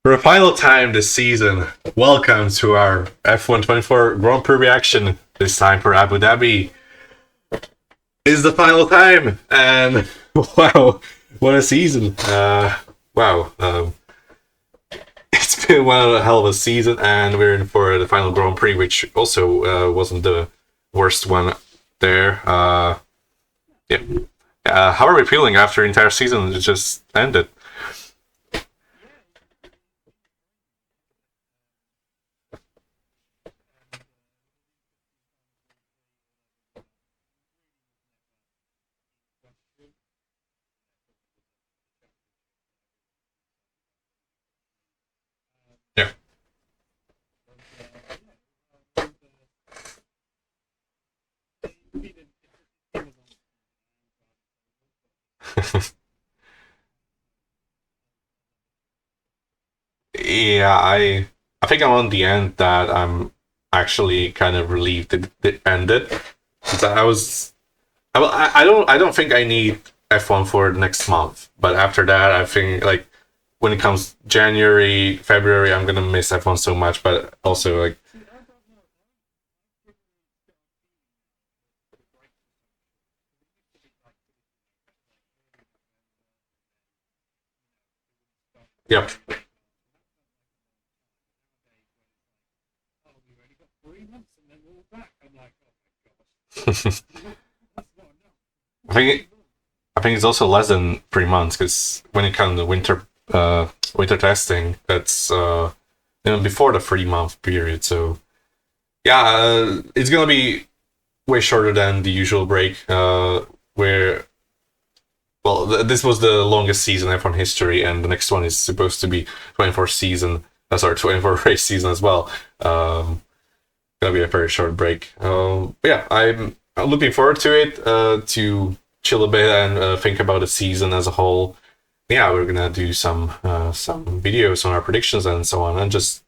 For the final time this season, welcome to our F124 Grand Prix reaction. This time for Abu Dhabi is the final time, and wow, what a season! Wow, it's been one hell of a season, and we're in for the final Grand Prix, which also wasn't the worst one there. Yeah. How are we feeling after the entire season just ended? Yeah. Yeah, I think I'm on the end that I'm actually kind of relieved it ended. 'Cause I don't think I need F1 for next month, but after that I think like when it comes January, February, I'm gonna miss F1 so much. But also like, yep. I think I think it's also less than 3 months because when it comes to winter testing, that's before the 3 month period. So yeah, it's gonna be way shorter than the usual break. Where well, this was the longest season F1 history, and the next one is supposed to be 24 season. Sorry, 24 race season as well. Gonna be a very short break. But yeah, I'm looking forward to it. To chill a bit and think about the season as a whole. Yeah, we're gonna do some videos on our predictions and so on, and just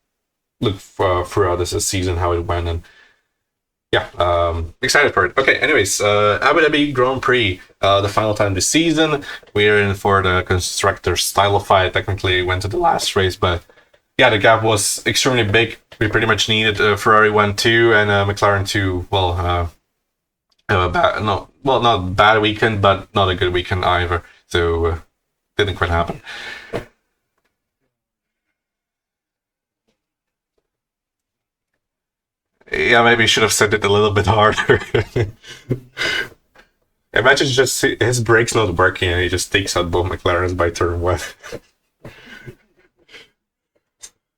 look throughout this season how it went, and yeah, excited for it. Okay, anyways, Abu Dhabi Grand Prix, the final time this season. We're in for the constructors style of fight. Technically went to the last race, but yeah, the gap was extremely big. We pretty much needed Ferrari 1-2 and McLaren 2. Well, bad, no, well, not bad weekend, but not a good weekend either. So didn't quite happen. Yeah, maybe should have said it a little bit harder. Imagine just his brakes not working and he just takes out both McLarens by turn one.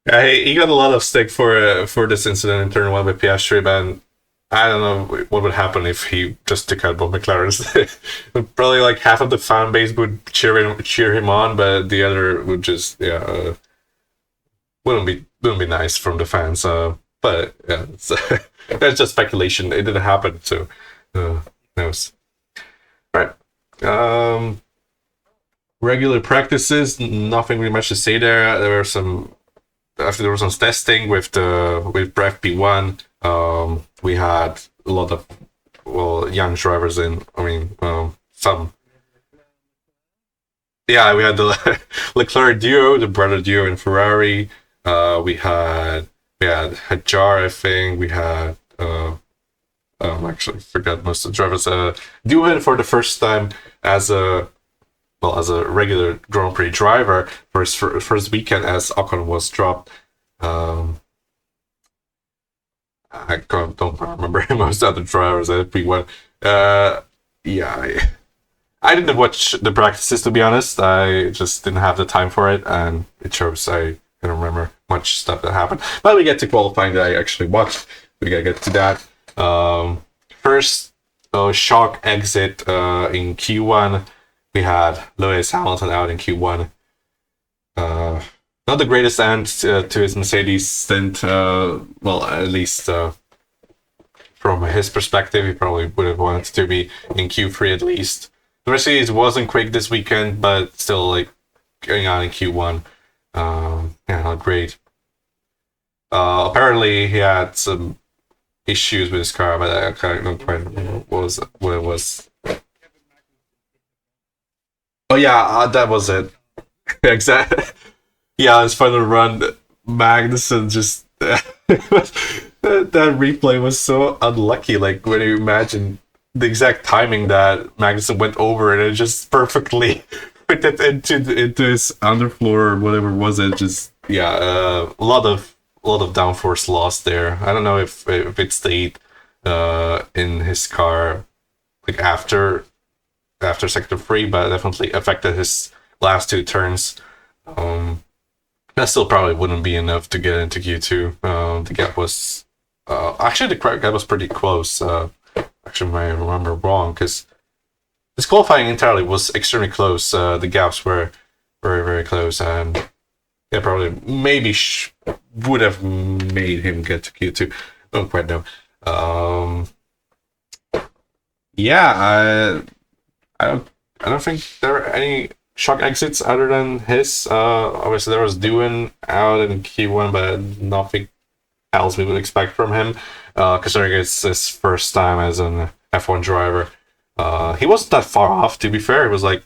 Yeah, he got a lot of stick for this incident in turn one with Piastri, but I don't know what would happen if he just took out both McLarens. Probably like half of the fan base would cheer him on, but the other would just wouldn't be nice from the fans. But yeah, that's just speculation. It didn't happen, so who knows. Right. Regular practices, nothing really much to say there. There were some after there was some testing with FP1. We had a lot of young drivers in. I mean, some. Yeah, we had the Leclerc duo, the brother duo in Ferrari. We had Hadjar, I think. We had actually forgot most of the drivers. Duo for the first time as a regular Grand Prix driver for his first weekend as Ocon was dropped. Don't remember most other drivers at P1. Yeah, I didn't watch the practices, to be honest. I just didn't have the time for it, and it shows I don't remember much stuff that happened. But we get to qualifying that I actually watched. We gotta get to that. First, shock exit in Q1. We had Lewis Hamilton out in Q1. Not the greatest end to his Mercedes stint. Well, at least from his perspective, he probably would have wanted to be in Q3 at least. The Mercedes wasn't quick this weekend, but still, like, going on in Q1. Yeah, not great. Apparently, he had some issues with his car, but I don't quite remember what it was. Oh yeah, that was it. Exactly. Yeah, his final run, Magnussen just that replay was so unlucky. Like when you imagine the exact timing that Magnussen went over and it just perfectly fitted into his underfloor or whatever was it. Just yeah, a lot of downforce loss there. I don't know if it stayed in his car like after sector three, but definitely affected his last two turns. Um, that still probably wouldn't be enough to get into Q2. The gap was actually the gap was pretty close. Actually, I remember wrong because this qualifying entirely was extremely close. The gaps were very very close, and yeah, probably maybe would have made him get to Q2. I don't quite know. Yeah, I don't think there are any shock exits other than his. Obviously there was Doohan out in Q1, but nothing else we would expect from him. Considering it's his first time as an F1 driver. He wasn't that far off, to be fair. It was like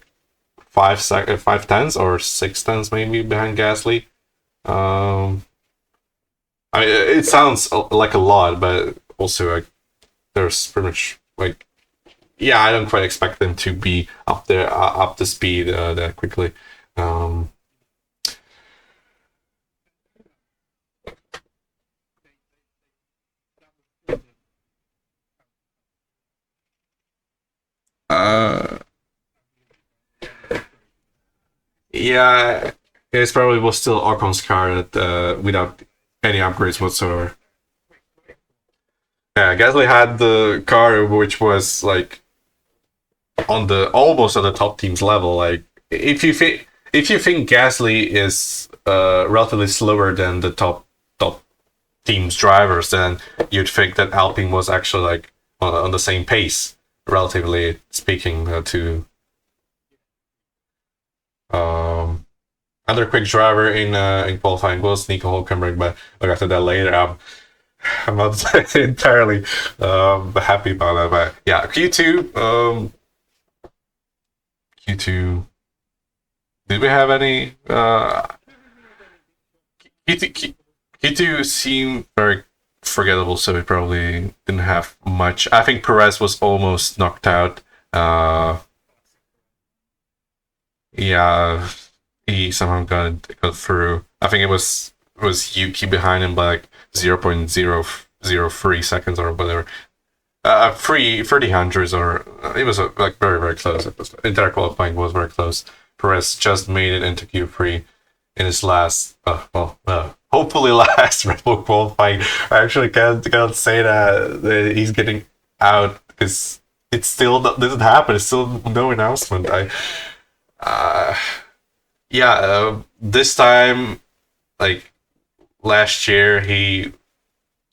5 tenths or 6 tenths maybe behind Gasly. Um, I mean, it sounds like a lot, but also like there's pretty much like yeah, I don't quite expect them to be up there, up to speed that quickly. Um, uh, yeah, it probably was still Ocon's car that, without any upgrades whatsoever. Yeah, Gasly had the car which was like on the almost at the top team's level. Like if you think Gasly is relatively slower than the top team's drivers, then you'd think that Alpine was actually like on the same pace, relatively speaking, to um, another quick driver in qualifying was Nico Hulkenberg, but we'll get to that later. I'm not entirely happy about that, but yeah, Q2. Did we have any? Q2 seemed very forgettable, so we probably didn't have much. I think Perez was almost knocked out. Yeah, he somehow got through. I think it was Yuki behind him by like 0.003 seconds or whatever. Three 30 hundreds or it was like very very close. It was, entire qualifying was very close. Perez just made it into Q3 in his last, hopefully last Red Bull qualifying. I actually can't say that he's getting out because it still doesn't happen. It's still no announcement. Uh, yeah, this time, like last year, he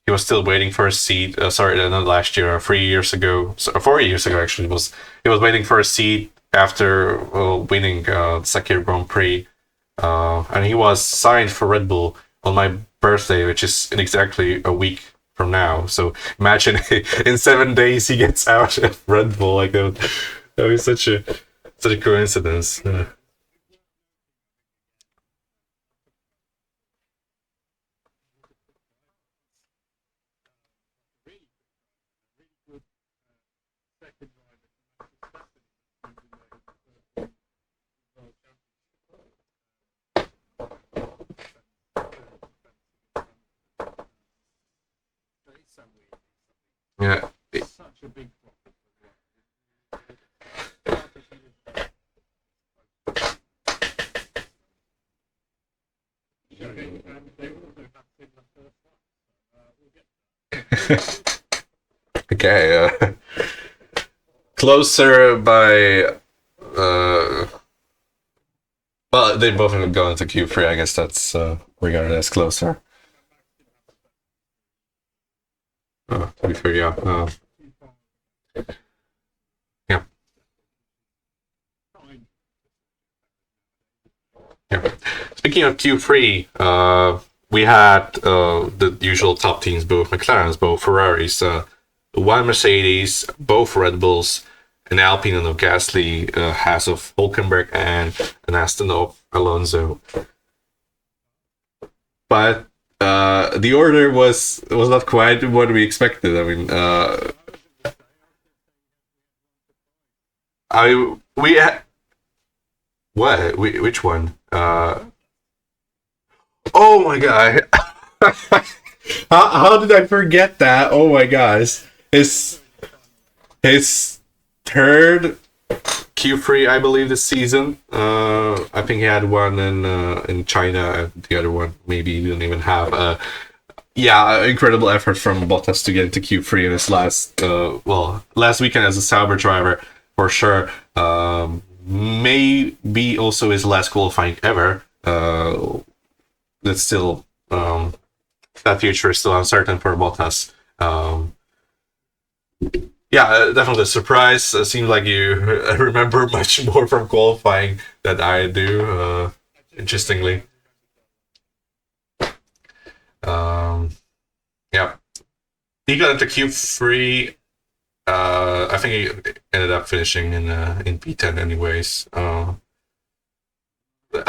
was still waiting for a seat. Sorry, not last year, 3 years ago, 4 years ago actually. He was waiting for a seat after winning Sakir Grand Prix, and he was signed for Red Bull on my birthday, which is in exactly a week from now. So imagine in 7 days he gets out of Red Bull. Like that was such a coincidence. Yeah. Okay. Closer by. Well, they both go into Q3. I guess that's regarded as closer. To be fair, yeah. Yeah. Yeah. Speaking of Q3, we had the usual top teams, both McLarens, both Ferraris, one Mercedes, both Red Bulls, an Alpine of Gasly, Haas of Hulkenberg, and an Aston of Alonso. but the order was not quite what we expected. I mean, I we what which one? Oh my god! How did I forget that? Oh my gosh! His third Q3, I believe, this season. I think he had one in China, and the other one maybe he didn't even have. Yeah, incredible effort from Bottas to get into Q3 in his last weekend as a Sauber driver for sure. Maybe also his last qualifying ever. That's still that future is still uncertain for Bottas. Yeah, definitely a surprise. It seems like you remember much more from qualifying than I do. Interestingly, yeah, he got into Q3. I think he ended up finishing in P10 anyways. I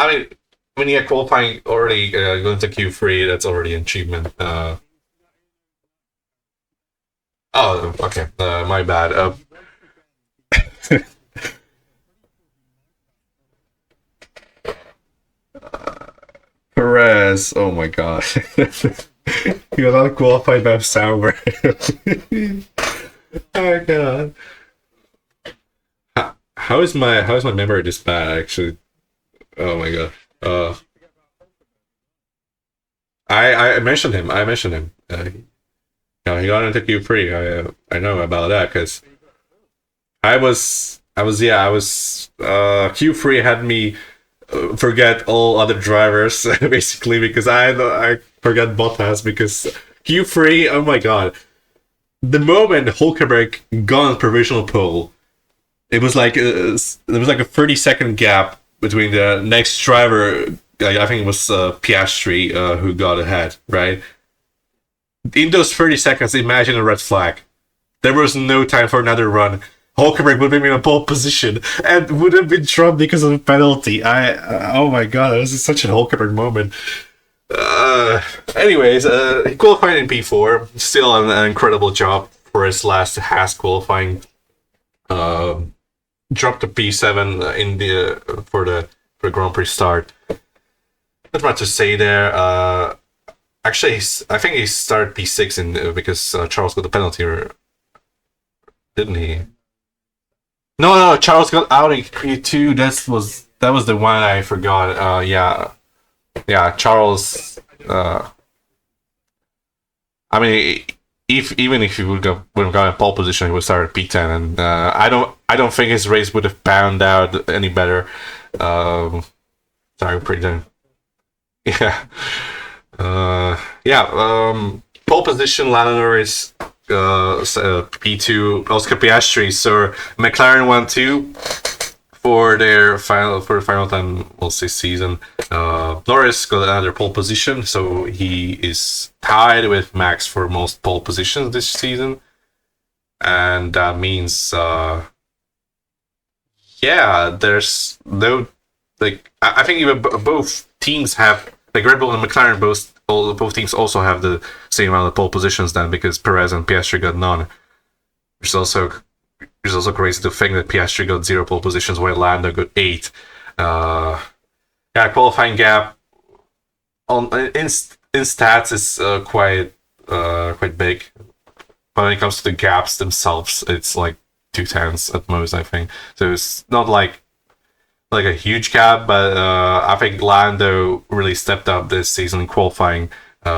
mean, when you get qualifying already going to Q3, that's already an achievement. Oh, okay. My bad. Perez. Oh my god. He got not qualified by Sauber. Oh god. How is my memory this bad actually? Oh my god. I mentioned him. I mentioned him. Yeah, he got into Q3. I know about that because Q3 had me forget all other drivers basically because I forgot Bottas because Q3. Oh my god, the moment Hulkenberg got on provisional pole, it was like there was like a 30-second gap between the next driver. I think it was Piastri who got ahead, right? In those 30 seconds, imagine a red flag. There was no time for another run. Hulkenberg would have been in a pole position and would have been dropped because of the penalty. Oh my god, this is such a Hulkenberg moment. Anyways, he qualified in P4. Still an incredible job for his last Haas qualifying. Dropped to P7 in for the Grand Prix start. Not much to say there. Actually, I think he started P6 because Charles got the penalty, didn't he? No, Charles got out in Q2. That was the one I forgot. Yeah, Charles. I mean, even if he would have got a pole position, he would start at P10, and I don't think his race would have panned out any better. Sorry, pretty done. Yeah. Pole position, Lando Norris, P2, Oscar Piastri, so McLaren 1-2 for the final time this season. Norris got another pole position, so he is tied with Max for most pole positions this season, and that means there's no I think even both teams have. Like Red Bull and McLaren, both teams also have the same amount of pole positions then because Perez and Piastri got none. Which is also crazy to think that Piastri got 0 pole positions while Lando got 8. Qualifying gap in stats is quite big. But when it comes to the gaps themselves, it's like 2/10 at most, I think. So it's not like a huge gap, but I think Lando really stepped up this season in qualifying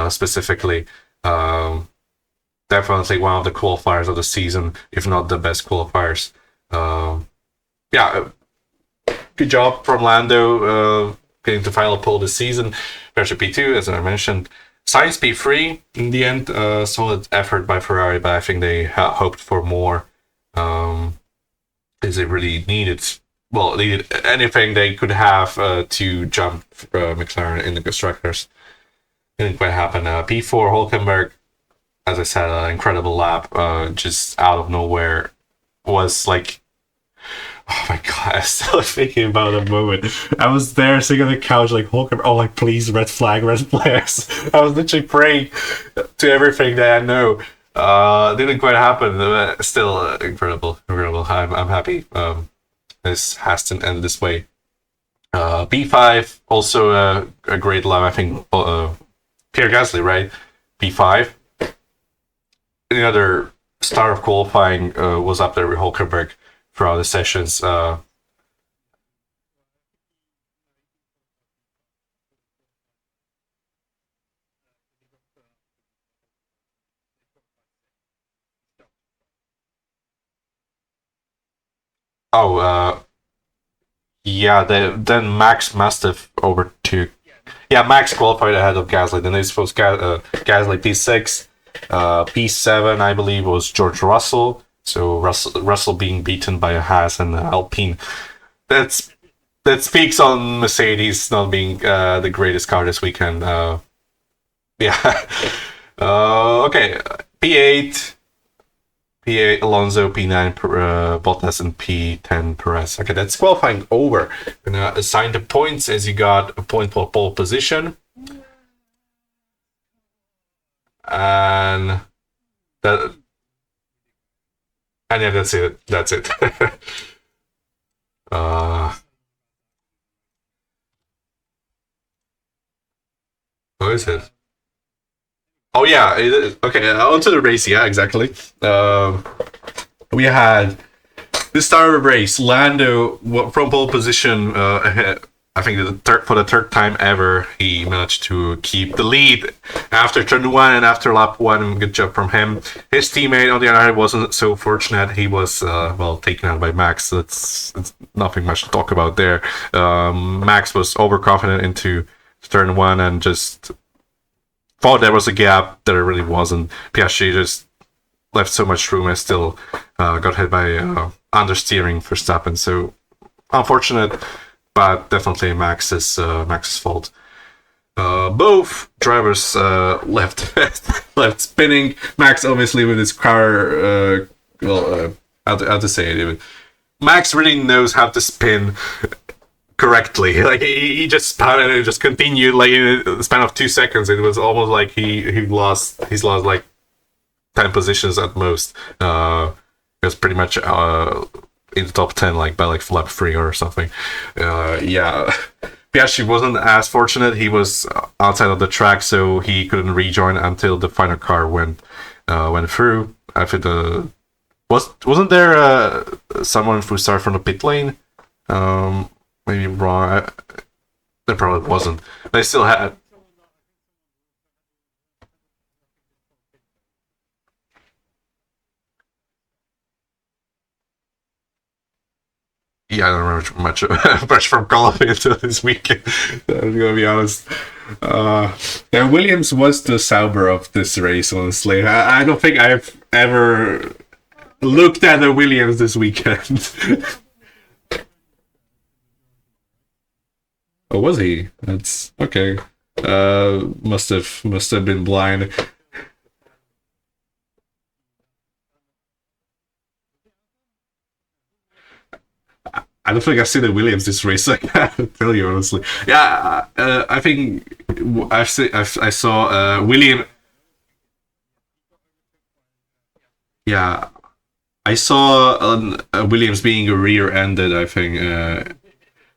specifically. Definitely one of the qualifiers of the season, if not the best qualifiers. Good job from Lando getting to final pole this season. Verstappen P2, as I mentioned. Sainz P3 in the end. Solid effort by Ferrari, but I think they hoped for more. Is it really needed? Well, needed anything they could have to jump McLaren in the constructors. Didn't quite happen. P4 Hulkenberg, as I said, an incredible lap, just out of nowhere. Was like Oh my god, I'm still thinking about that moment. I was there sitting on the couch like, oh, like, please, red flag, red flags. I was literally praying to everything that I know. Didn't quite happen. Still incredible, incredible. I'm happy. This has to end this way. B5, also a great lap. I think Pierre Gasly, right? B5. Another star of qualifying was up there with Hulkenberg throughout the sessions. Oh, yeah. Then Max must have overtook. Yeah, Max qualified ahead of Gasly. Then it was Gasly P6, P7, I believe, was George Russell. So Russell being beaten by a Haas and Alpine. That's that speaks on Mercedes not being the greatest car this weekend. Yeah. Okay. P8. P8 Alonso, P9 Bottas, and P10 Perez. Okay, that's qualifying over. Gonna assign the points as you got a point for pole position. And that. And yeah, that's it. That's it. uh, what is it? Oh yeah, okay. Onto the race. Yeah, exactly. We had the start of the race. Lando from pole position. I think for the third time ever, he managed to keep the lead after turn one and after lap one. Good job from him. His teammate, on the other hand, wasn't so fortunate. He was taken out by Max. So it's nothing much to talk about there. Max was overconfident into turn one and just thought there was a gap. There really wasn't. Piastri just left so much room and still got hit by understeering for Verstappen. So unfortunate, but definitely Max's fault. Both drivers left left spinning. Max obviously with his car. How to say it even. Max really knows how to spin correctly. Like he just spun and it just continued like in the span of 2 seconds. It was almost like he's lost like 10 positions at most. It was pretty much in the top 10 like by like lap 3 or something. Yeah. Piastri wasn't as fortunate. He was outside of the track, so he couldn't rejoin until the final car went through. I think wasn't there someone who started from the pit lane? Maybe wrong. There probably wasn't. They still had. Yeah, I don't remember much from Call of Duty this weekend. I'm gonna be honest. Yeah, Williams was the Sauber of this race. Honestly, I don't think I've ever looked at a Williams this weekend. Oh, was he? That's okay. Must have been blind. I don't think I've seen the Williams this race. I can't tell you honestly. Yeah, I think I saw William. Yeah, I saw Williams being rear-ended. I think.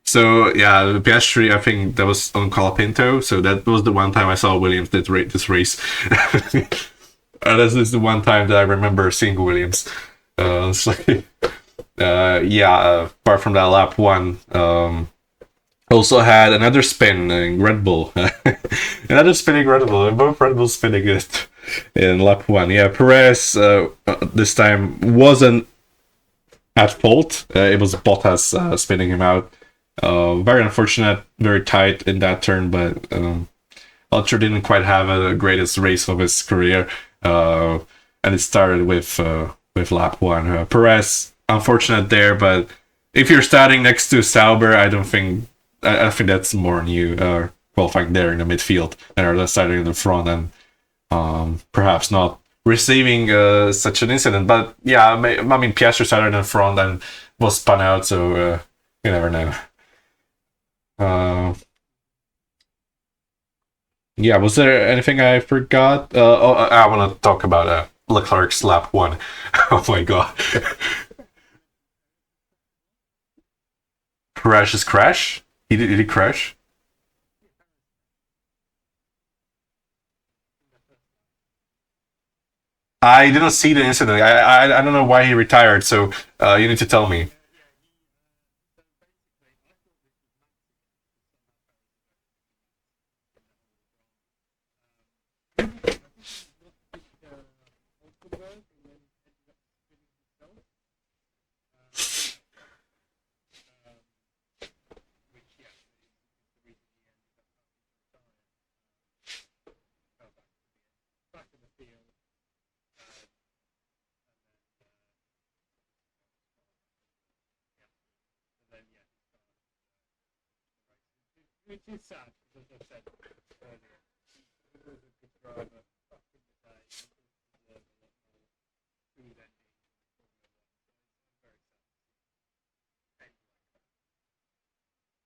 So yeah, Piastri. I think that was on Colapinto. So that was the one time I saw Williams did this race. This is the one time that I remember seeing Williams. It's like. Apart from that lap one, also had another spin in Red Bull. Another spinning Red Bull. Both Red Bulls spinning it in lap one. Yeah, Perez this time wasn't at fault. It was Bottas spinning him out. Very unfortunate, very tight in that turn, but Ultra didn't quite have the greatest race of his career. And it started with lap one. Perez, unfortunate there, but if you're starting next to Sauber, I think that's more new qualifying there in the midfield than starting in the front and perhaps not receiving such an incident. But yeah, I mean Piastri started in the front and was spun out, so you never know. Uh, yeah, was there anything I forgot? Oh, I want to talk about Leclerc's lap one. Oh my god. Crash's crash? Did he crash? I didn't see the incident. I don't know why he retired, so you need to tell me.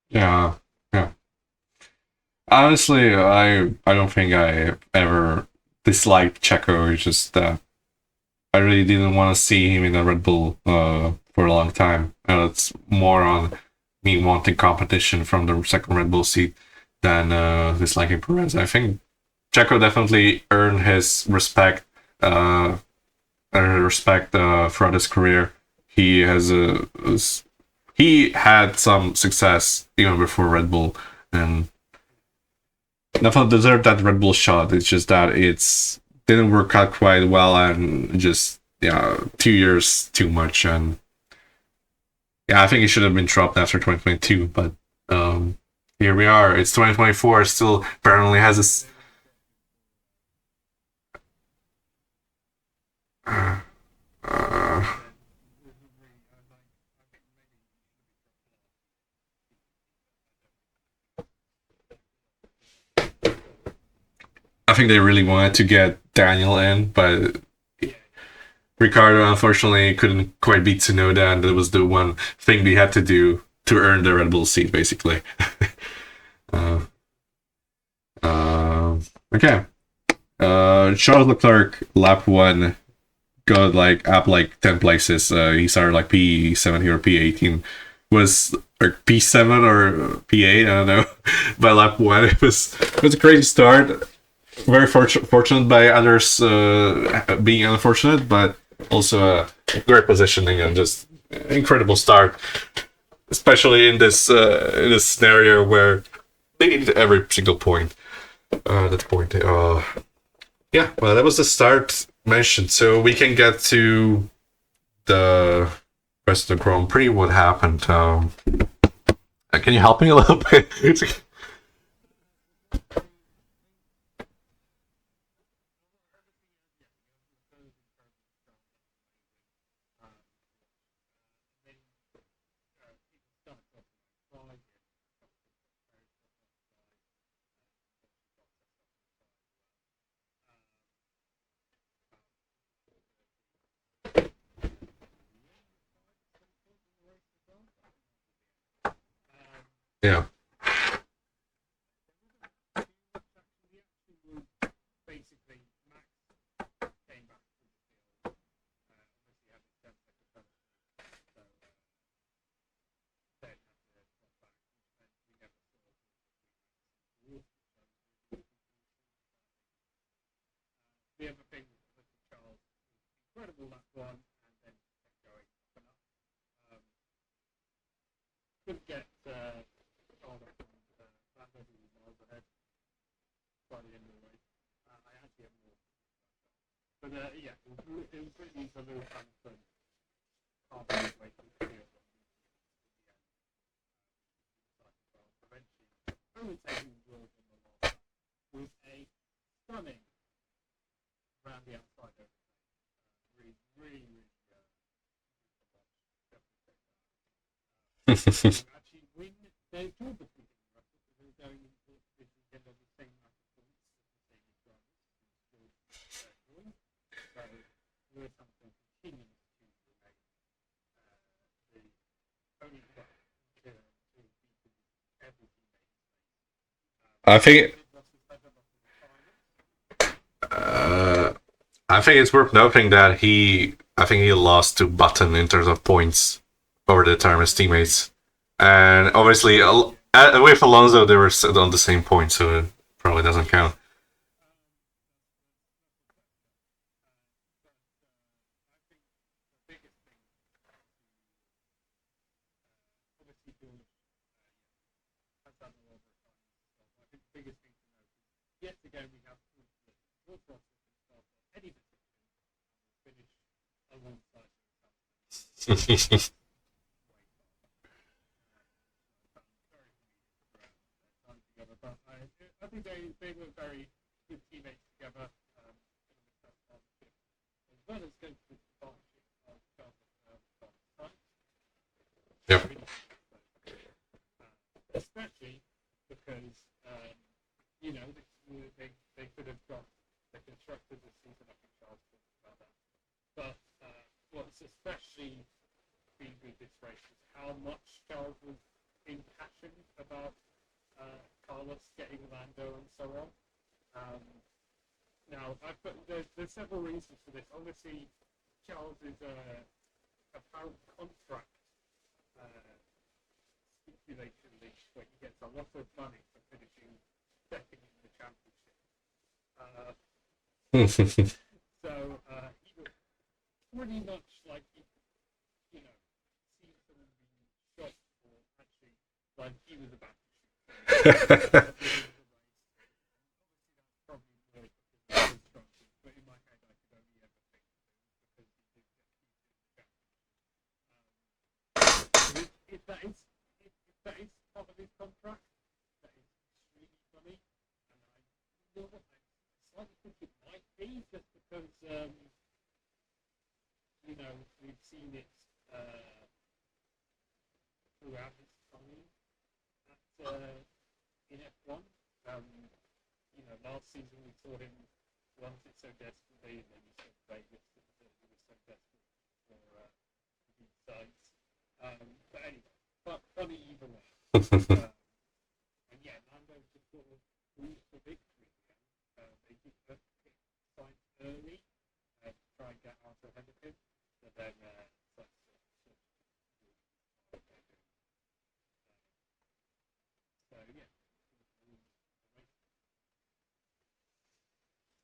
Yeah, yeah. Honestly, I don't think I ever disliked Checo. It's just that I really didn't want to see him in a Red Bull for a long time. And it's more on me wanting competition from the second Red Bull seat than disliking Perez. I think Checo definitely earned his uh, respect throughout his career. He has he had some success even before Red Bull, and definitely deserved that Red Bull shot. It's just that it's didn't work out quite well, and just yeah, 2 years too much, and yeah, I think it should have been dropped after 2022. But here we are. It's 2024. Still apparently has this. Uh, I think they really wanted to get Daniel in, but Ricardo unfortunately couldn't quite beat Tsunoda, and that was the one thing they had to do to earn the Red Bull seat, basically. uh, uh, okay. Charles Leclerc, lap one, got like up like 10 places. He started like P17 or P18. Was or P7 or P8, I don't know. By lap one, it was a crazy start. Very fortunate by others being unfortunate, but also great positioning and just incredible start, especially in this scenario where they needed every single point. That point. Yeah, well, that was the start mentioned. So we can get to the rest of the Grand Prix. What happened? Can you help me a little bit? Yeah. I think uh, I think it's worth noting that I think he lost to Button in terms of points over the time as teammates, and obviously with Alonso they were on the same point, so it probably doesn't count. Yep.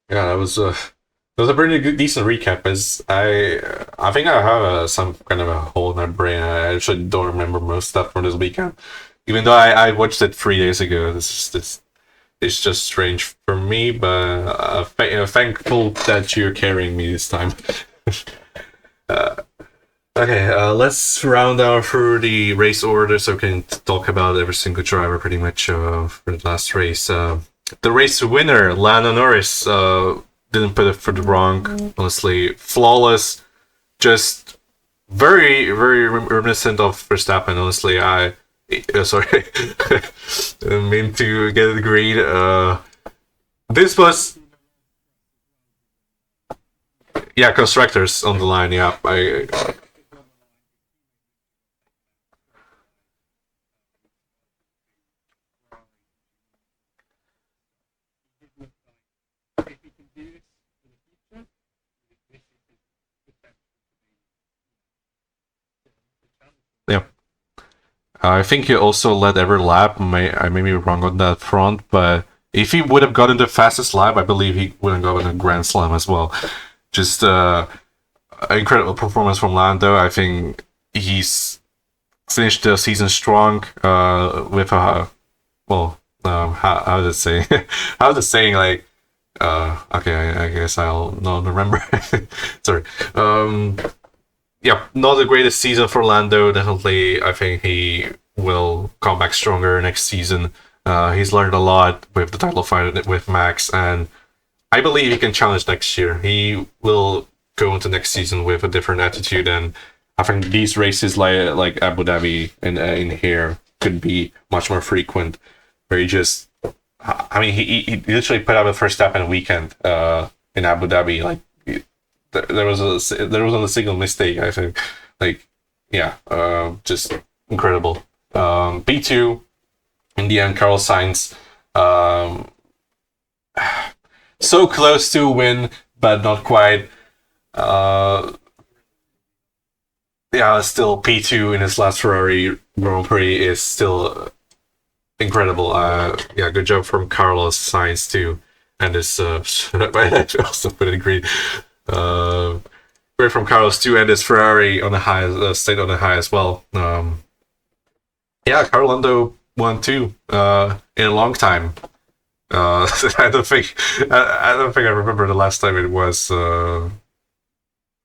Yeah, that was a pretty good, decent recap. As I think I have some kind of a hole in my brain. I actually don't remember most stuff from this weekend, even though I watched it 3 days ago. This it's just strange for me, but thankful that you're carrying me this time. uh, okay, let's round out through the race order so we can talk about every single driver pretty much for the last race. The race winner, Lando Norris, didn't put it for the wrong. Honestly, flawless. Just very reminiscent of Verstappen. Honestly, sorry, I mean to get it agreed. This was yeah, constructors on the line. Yeah, yeah. I think he also led every lap. I may be wrong on that front, but if he would have gotten the fastest lap, I believe he would have gotten a Grand Slam as well. Just incredible performance from Lando. I think he's finished the season strong with a how does it say? How's it saying like okay, I guess I'll not remember. Sorry. Yeah, not the greatest season for Lando. Definitely, I think he will come back stronger next season. He's learned a lot with the title fight with Max, and I believe he can challenge next year. He will go into next season with a different attitude, and I think these races like Abu Dhabi and in here could be much more frequent. Where he just, I mean, he literally put out the first step in a weekend in Abu Dhabi. Like there was a single mistake. I think, like yeah, just incredible. B2 in the end, Carlos Sainz Um, so close to a win, but not quite. Uh, yeah, still P2 in his last Ferrari Grand Prix is still incredible. Yeah, good job from Carlos Sainz too, and his I also put it agree. Great from Carlos too, and his Ferrari on the high, stayed on the high as well. Yeah, Carlando won too in a long time. I don't think I don't think I remember the last time it was.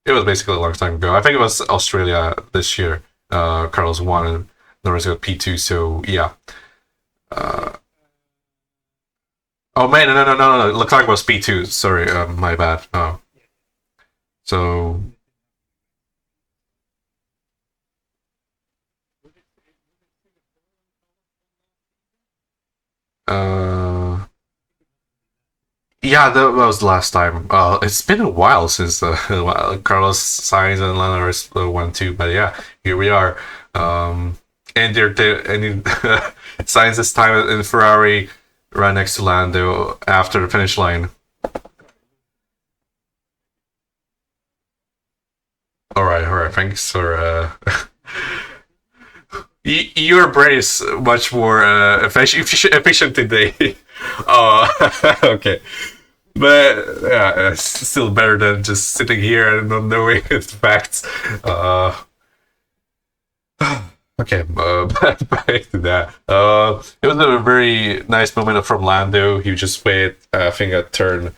It was basically a long time ago. I think it was Australia this year. Carlos won and Norris got P2. So yeah. Uh, oh man, no. Leclerc was P2. Sorry, my bad. So uh, yeah, that was the last time. It's been a while since Carlos Sainz and Lando Norris won too. But yeah, here we are. And Sainz's time in Ferrari right next to Lando after the finish line. All right. Thanks for your brain is much more efficient today. Oh, okay. But yeah, it's still better than just sitting here and not knowing the facts. Okay, back to that. It was a very nice moment from Lando. He just waited, I think, at turn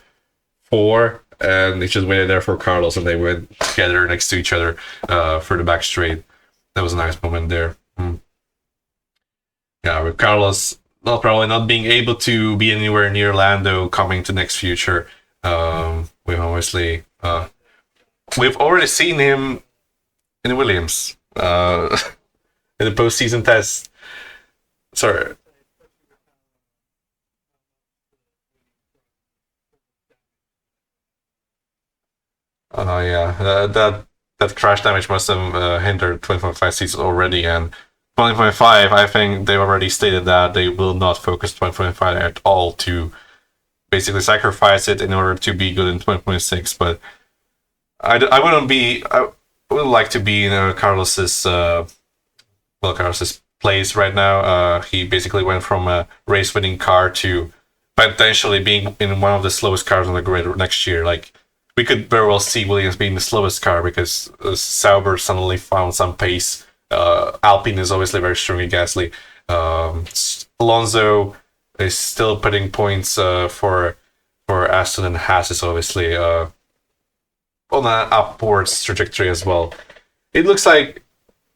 4, and he just waited there for Carlos, and they went together next to each other for the back straight. That was a nice moment there. Yeah, with Carlos probably not being able to be anywhere near Lando coming to next future. We've obviously we've already seen him in Williams in the postseason test. Sorry. Oh yeah, that crash damage must have hindered 20.5 season already, and 20.5. I think they already stated that they will not focus 20.5 at all to basically sacrifice it in order to be good in 20.6. But I wouldn't be. I would like to be in Carlos's Carlos's place right now. He basically went from a race winning car to potentially being in one of the slowest cars on the grid next year. Like we could very well see Williams being the slowest car because Sauber suddenly found some pace. Alpine is obviously very strong in Gasly. Alonso is still putting points for Aston, and Haas is obviously on an upwards trajectory as well. It looks like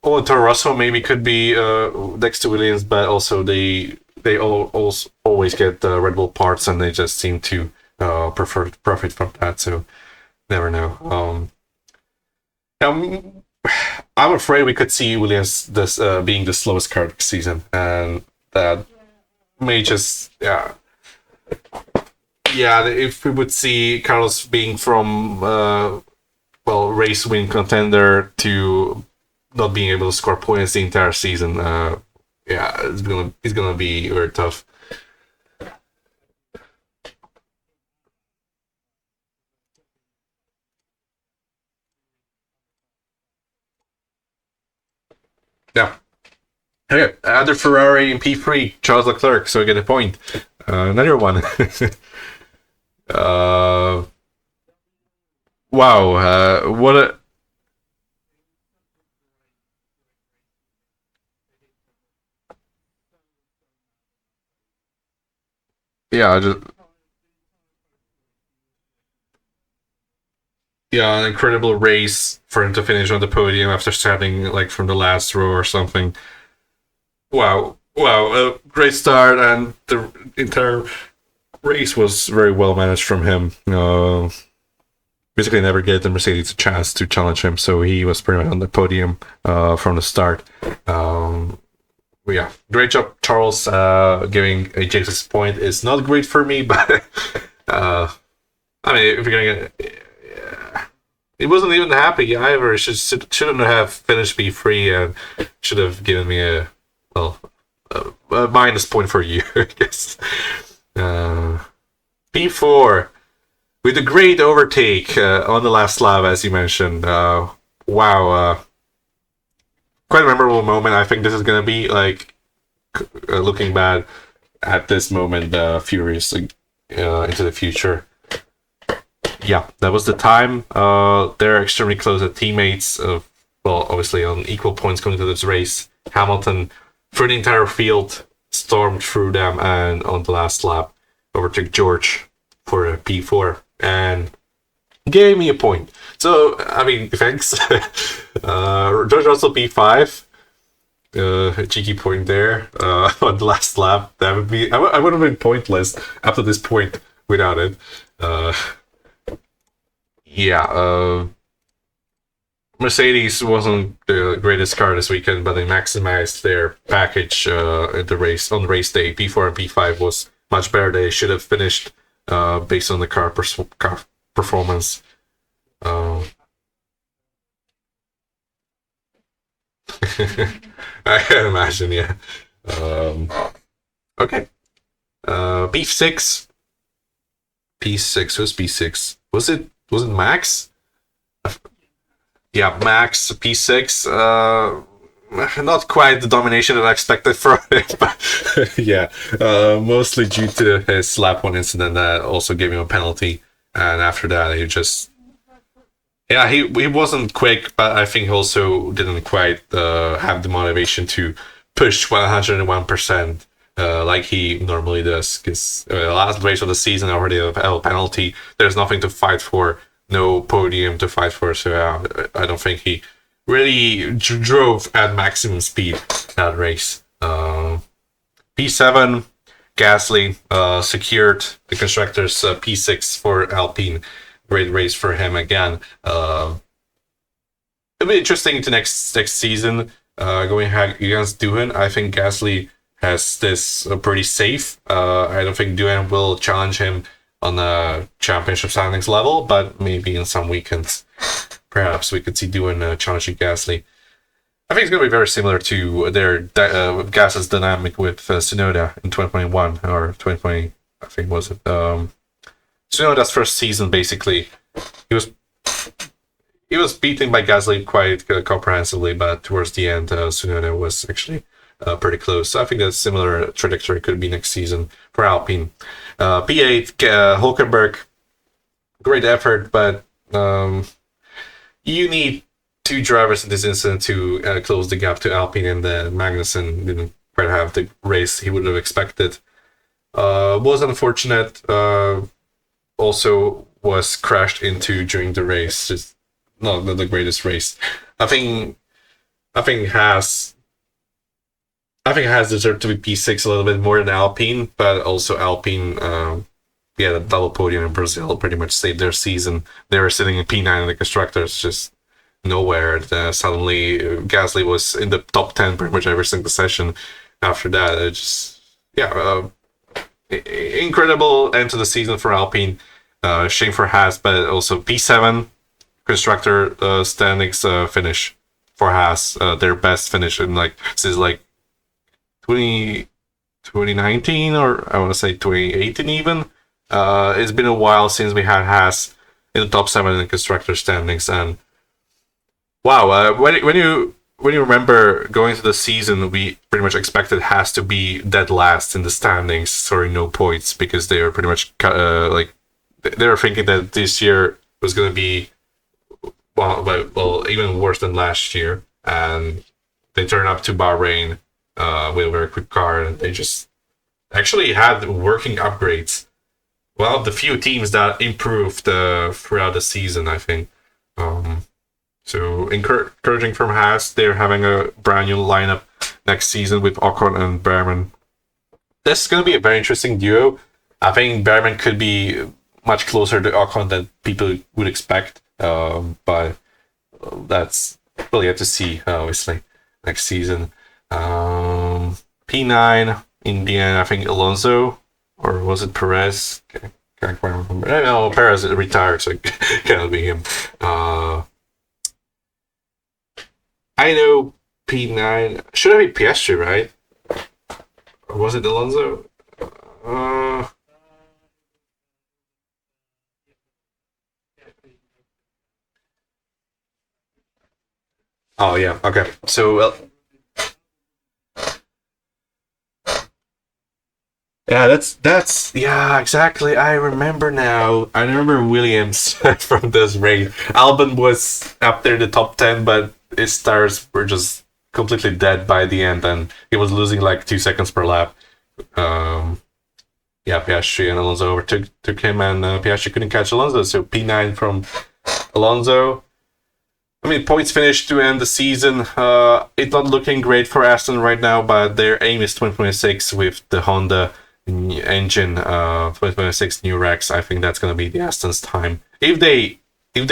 Toro Rosso maybe could be next to Williams, but also they also always get Red Bull parts, and they just seem to prefer to profit from that. So never know. I'm afraid we could see Williams this being the slowest car this season, and that may just if we would see Carlos being from race win contender to not being able to score points the entire season, it's gonna be very tough. Yeah. Okay, other Ferrari in P3, Charles Leclerc, so I get a point. Another one. uh, wow, what a. Yeah, an incredible race for him to finish on the podium after starting like from the last row or something. Wow, a great start, and the entire race was very well managed from him. Basically, never gave the Mercedes a chance to challenge him, so he was pretty much on the podium from the start. Yeah, great job, Charles. Giving a James point is not great for me, but I mean, if you're gonna get. It wasn't even happy either. It shouldn't have finished P3 and should have given me a minus point for you, I guess. P4 with a great overtake on the last lap, as you mentioned. Wow, quite a memorable moment. I think this is gonna be like looking bad at this moment, furious into the future. Yeah, that was the time. They're extremely close as teammates. Well, obviously on equal points going into this race. Hamilton, through the entire field, stormed through them, and on the last lap, overtook George for a P4 and gave me a point. So, I mean, thanks. George Russell P5. A cheeky point there on the last lap. That would be. I would have been pointless up to this point without it. Yeah. Mercedes wasn't the greatest car this weekend, but they maximized their package at the race on race day. P4 and P5 was much better. They should have finished based on the car performance. I can imagine, yeah. Okay. P6. P6. Who's P6? Was it Max? Yeah, Max P6. Not quite the domination that I expected from him, but yeah, mostly due to his slap one incident that also gave him a penalty, and after that he just. Yeah, he wasn't quick, but I think he also didn't quite have the motivation to push 101% like he normally does. Because last race of the season already a penalty. There's nothing to fight for, no podium to fight for. So I don't think he really drove at maximum speed that race. P7, Gasly secured the constructors P6 for Alpine. Great race for him again. It'll be interesting to next season. Going against Doohan, I think Gasly has this pretty safe. I don't think Doohan will challenge him on the championship standings level, but maybe in some weekends, perhaps we could see Doohan challenging Gasly. I think it's going to be very similar to their Gasly's dynamic with Tsunoda in 2021 or 2020. I think was it. Tsunoda's first season, basically, he was beaten by Gasly quite comprehensively, but towards the end, Tsunoda was actually pretty close. So I think that similar trajectory could be next season for Alpine. P8, Hulkenberg, great effort, but you need two drivers in this incident to close the gap to Alpine, and Magnussen didn't quite have the race he would have expected. Was unfortunate. Also was crashed into during the race. Just not the greatest race. I think Haas deserved to be P6 a little bit more than Alpine, but also Alpine, the double podium in Brazil pretty much saved their season. They were sitting in P9 in the constructors, just nowhere. Suddenly, Gasly was in the top 10 pretty much every single session. After that, it just incredible end to the season for Alpine. Shame for Haas, but also P7 constructor standings finish for Haas. Their best finish in since 2019 or I want to say 2018 even. It's been a while since we had Haas in the top 7 in the constructor standings, and wow, when you remember going to the season, we pretty much expected Haas to be dead last in the standings, scoring no points, because they were pretty much they were thinking that this year was going to be well even worse than last year, and they turned up to Bahrain with a very quick car, and they just actually had working upgrades. One of the few teams that improved throughout the season, I think. So encouraging from Haas. They're having a brand new lineup next season with Ocon and Behrman. This is going to be a very interesting duo. I think Behrman could be much closer to Ocon than people would expect, but that's really yet to see, obviously, next season. P9, in the end, I think Alonso, or was it Perez? Can't quite remember. No, Perez retired, so it cannot be him. I know P9. Should have been Piastri, right? Or was it Alonso? Oh yeah, okay. So yeah, that's yeah, exactly. I remember now. I remember Williams from this race. Albon was up there in the top 10, but his tires were just completely dead by the end, and he was losing like 2 seconds per lap. Um, yeah, Piastri and Alonso overtook him, and Piastri couldn't catch Alonso, so P9 from Alonso. I mean, points finished to end the season. It's not looking great for Aston right now, but their aim is 2026 with the Honda engine. 2026 new Rex. I think that's gonna be the Aston's time. If they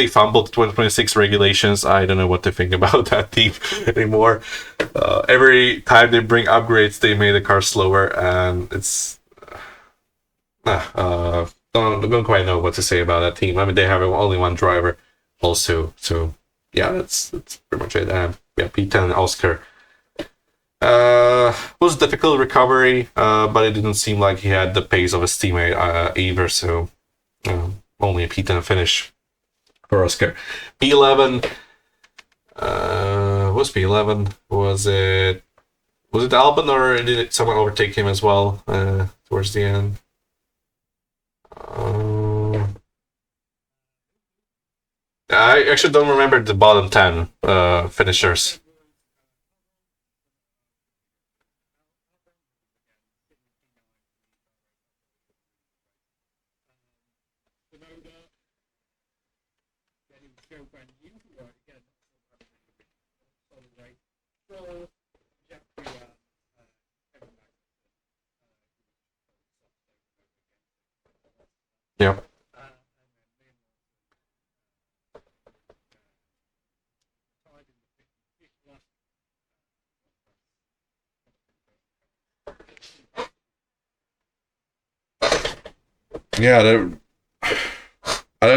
fumble the 2026 regulations, I don't know what to think about that team anymore. Every time they bring upgrades, they made the car slower, and it's don't quite know what to say about that team. I mean, they have only one driver, also, so yeah, that's pretty much it. Yeah, P10 Oscar. Was a difficult recovery, but it didn't seem like he had the pace of his teammate either. So only a P10 finish for Oscar. P11 was P11. Was it Albon, or did someone overtake him as well towards the end? I actually don't remember the bottom 10 finishers. Yeah. Yeah,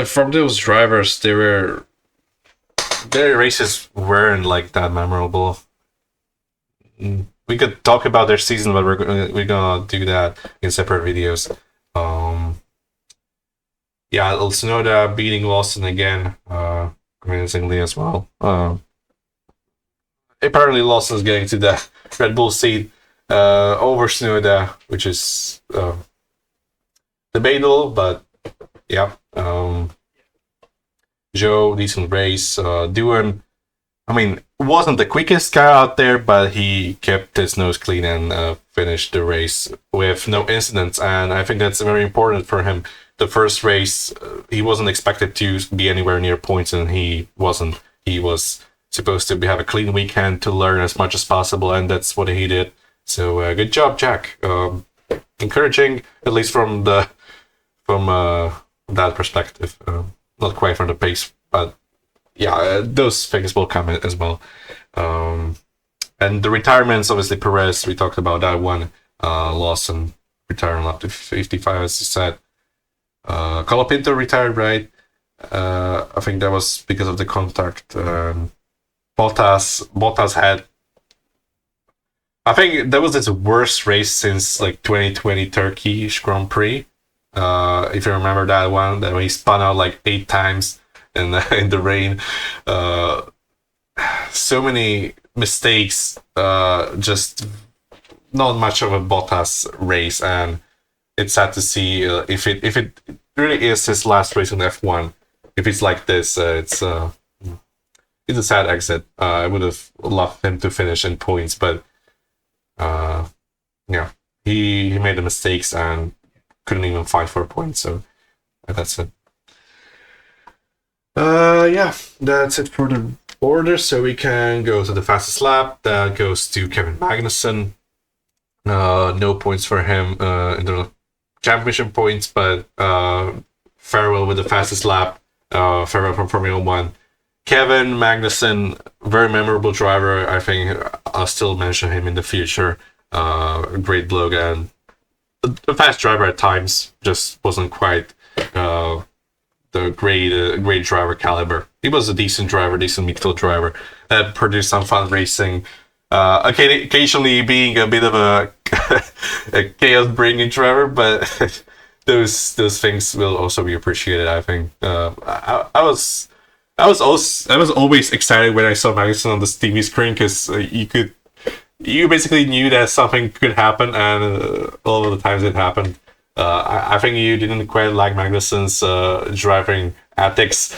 from those drivers, their races weren't like that memorable. We could talk about their season, but we're gonna do that in separate videos. Yeah, Tsunoda beating Lawson again, convincingly as well. Apparently, Lawson's getting to the Red Bull seat over Tsunoda, which is debatable, but yeah. Joe, decent race. Duan, I mean, wasn't the quickest guy out there, but he kept his nose clean and finished the race with no incidents. And I think that's very important for him. The first race, he wasn't expected to be anywhere near points, and he wasn't. He was supposed to have a clean weekend to learn as much as possible, and that's what he did. So good job, Jack. Encouraging, at least from that perspective. Not quite from the pace, but yeah, those things will come as well. And the retirements, obviously, Perez, we talked about that one. Lawson retiring up to 55, as you said. Colapinto retired, right? I think that was because of the contact. Bottas had. I think that was his worst race since like 2020 Turkish Grand Prix. If you remember that one, that when he spun out like 8 times in the rain. So many mistakes. Just not much of a Bottas race, and it's sad to see if it really is his last race in F1. If it's like this, it's a sad exit. I would have loved him to finish in points, but yeah, he made the mistakes and couldn't even fight for a point. So that's it. Yeah, that's it for the order. So we can go to the fastest lap. That goes to Kevin Magnussen. No points for him in the championship points, but farewell with the fastest lap. Farewell from Formula One. Kevin Magnussen, very memorable driver. I think I'll still mention him in the future. Great bloke and a fast driver at times. Just wasn't quite the great driver caliber. He was a decent driver, decent midfield driver that produced some fun racing. Occasionally being a bit of a chaos bringing driver, but those things will also be appreciated. I think I was I was always excited when I saw Magnussen on the TV screen because you basically knew that something could happen, and all of the times it happened. I think you didn't quite like Magnussen's driving ethics.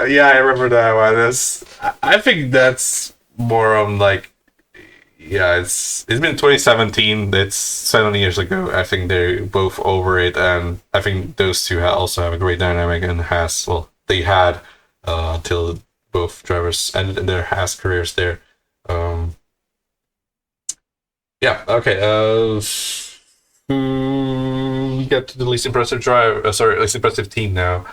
Yeah, I remember that one. I think that's more on like, yeah, it's been 2017. It's 7 years ago. I think they're both over it, and I think those two also have a great dynamic and has well they had until both drivers ended their Haas careers there. Um, yeah. Okay. We get to the least impressive drive. Sorry, least impressive team now.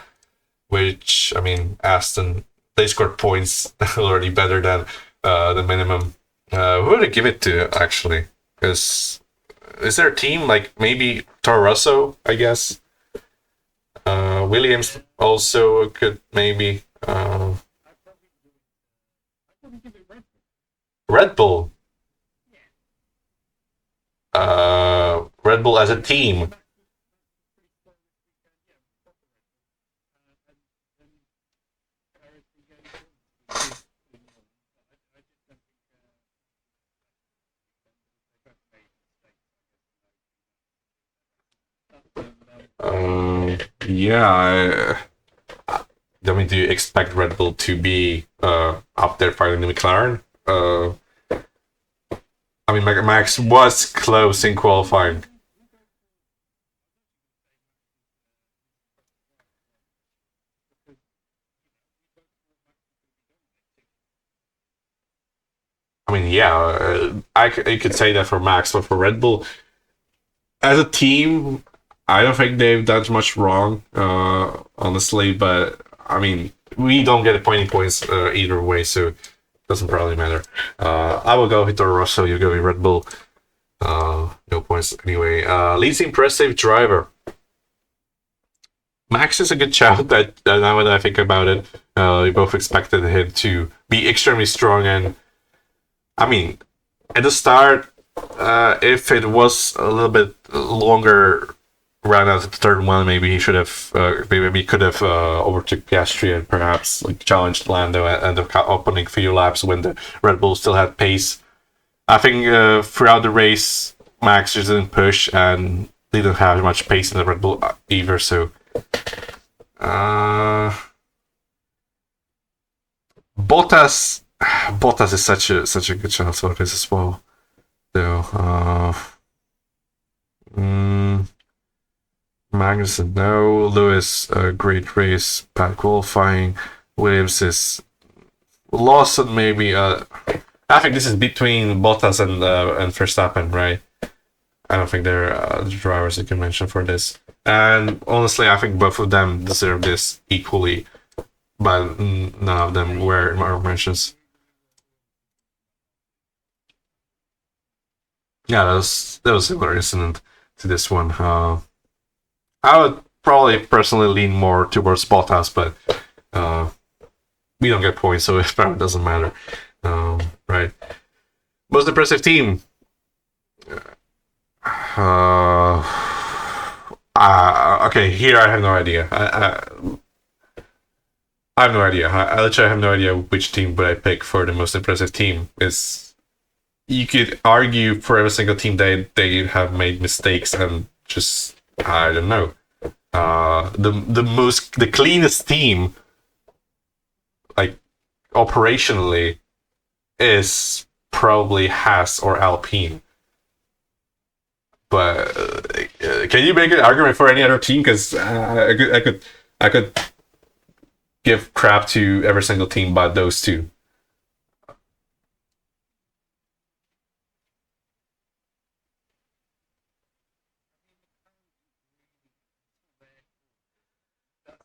Which I mean, Aston they scored points already better than the minimum. Who would I give it to actually? Because is there a team like maybe Toro Rosso? I guess Williams also could maybe Red Bull. Red Bull as a team. Yeah. I mean, do you expect Red Bull to be up there fighting the McLaren? I mean, Max was close in qualifying. I mean, yeah, I could say that for Max, but for Red Bull, as a team, I don't think they've done much wrong, honestly. But I mean, we don't get pointing points either way, so it doesn't probably matter. I will go with Toro Rosso. You go with Red Bull. No points anyway. Least impressive driver. Max is a good shout. That now that I think about it, we both expected him to be extremely strong, and I mean, at the start, if it was a little bit longer run out of the third one, maybe he should have, maybe he could have overtook Piastri and perhaps like challenged Lando at the opening few laps when the Red Bull still had pace. I think throughout the race, Max just didn't push and didn't have much pace in the Red Bull either. So, uh, Bottas, Bottas is such a good chance for this as well. So, mm, Magnussen, no. Lewis, great race, bad qualifying. Williams is Lawson, maybe. I think this is between Bottas and Verstappen, right? I don't think they're the drivers you can mention for this. And honestly, I think both of them deserve this equally, but none of them were my mentions. Yeah, that was a similar incident to this one. I would probably personally lean more towards Bottas, but uh, we don't get points, so it probably doesn't matter. Right. Most impressive team. Uh, okay, here I have no idea. I have no idea. I literally have no idea which team would I pick for the most impressive team. Is you could argue for every single team they have made mistakes and just I don't know. The cleanest team, like operationally, is probably Haas or Alpine. But can you make an argument for any other team? Because I could give crap to every single team but those two.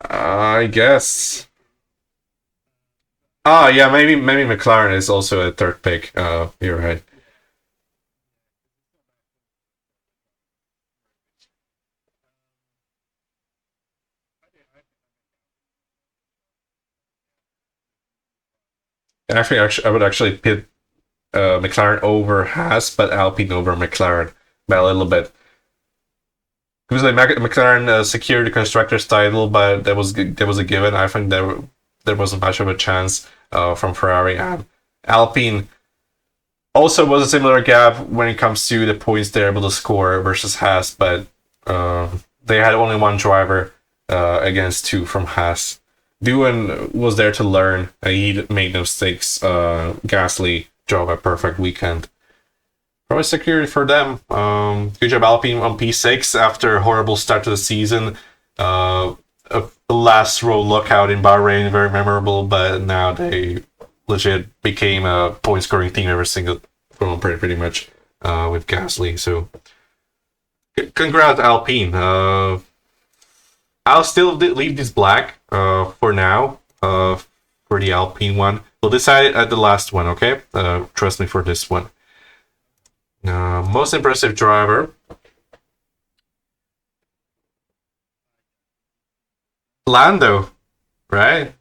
I guess. Ah, yeah, maybe McLaren is also a third pick. You're right. Actually, I would actually pit McLaren over Haas, but Alpine over McLaren by a little bit. it was like McLaren secured the constructors title, but that was a given. I think there wasn't much of a chance from Ferrari, and Alpine also was a similar gap when it comes to the points they're able to score versus Haas, but they had only one driver against two from Haas. Doohan was there to learn. He made no mistakes. Gasly drove a perfect weekend. Probably security for them. Good job Alpine on P6 after a horrible start to the season. A last row lookout in Bahrain, very memorable, but now they legit became a point scoring team every single from pretty much with Gasly. So congrats Alpine. I'll still leave this black for now for the Alpine one. We'll decide it at the last one, okay? Trust me for this one. Most impressive driver. Lando, right?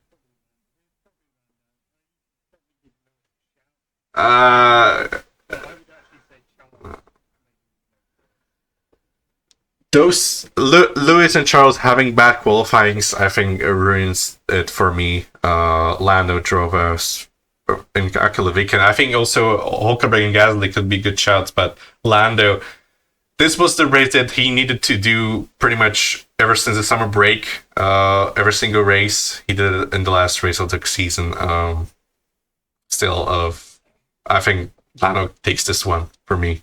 Those Lewis and Charles having bad qualifyings, I think, ruins it for me. Lando drove us immaculate weekend. I think also Hulkenberg and Gasly could be good shots, but Lando, this was the race that he needed to do pretty much ever since the summer break. Every single race he did it in the last race of the season. I think Lando takes this one for me.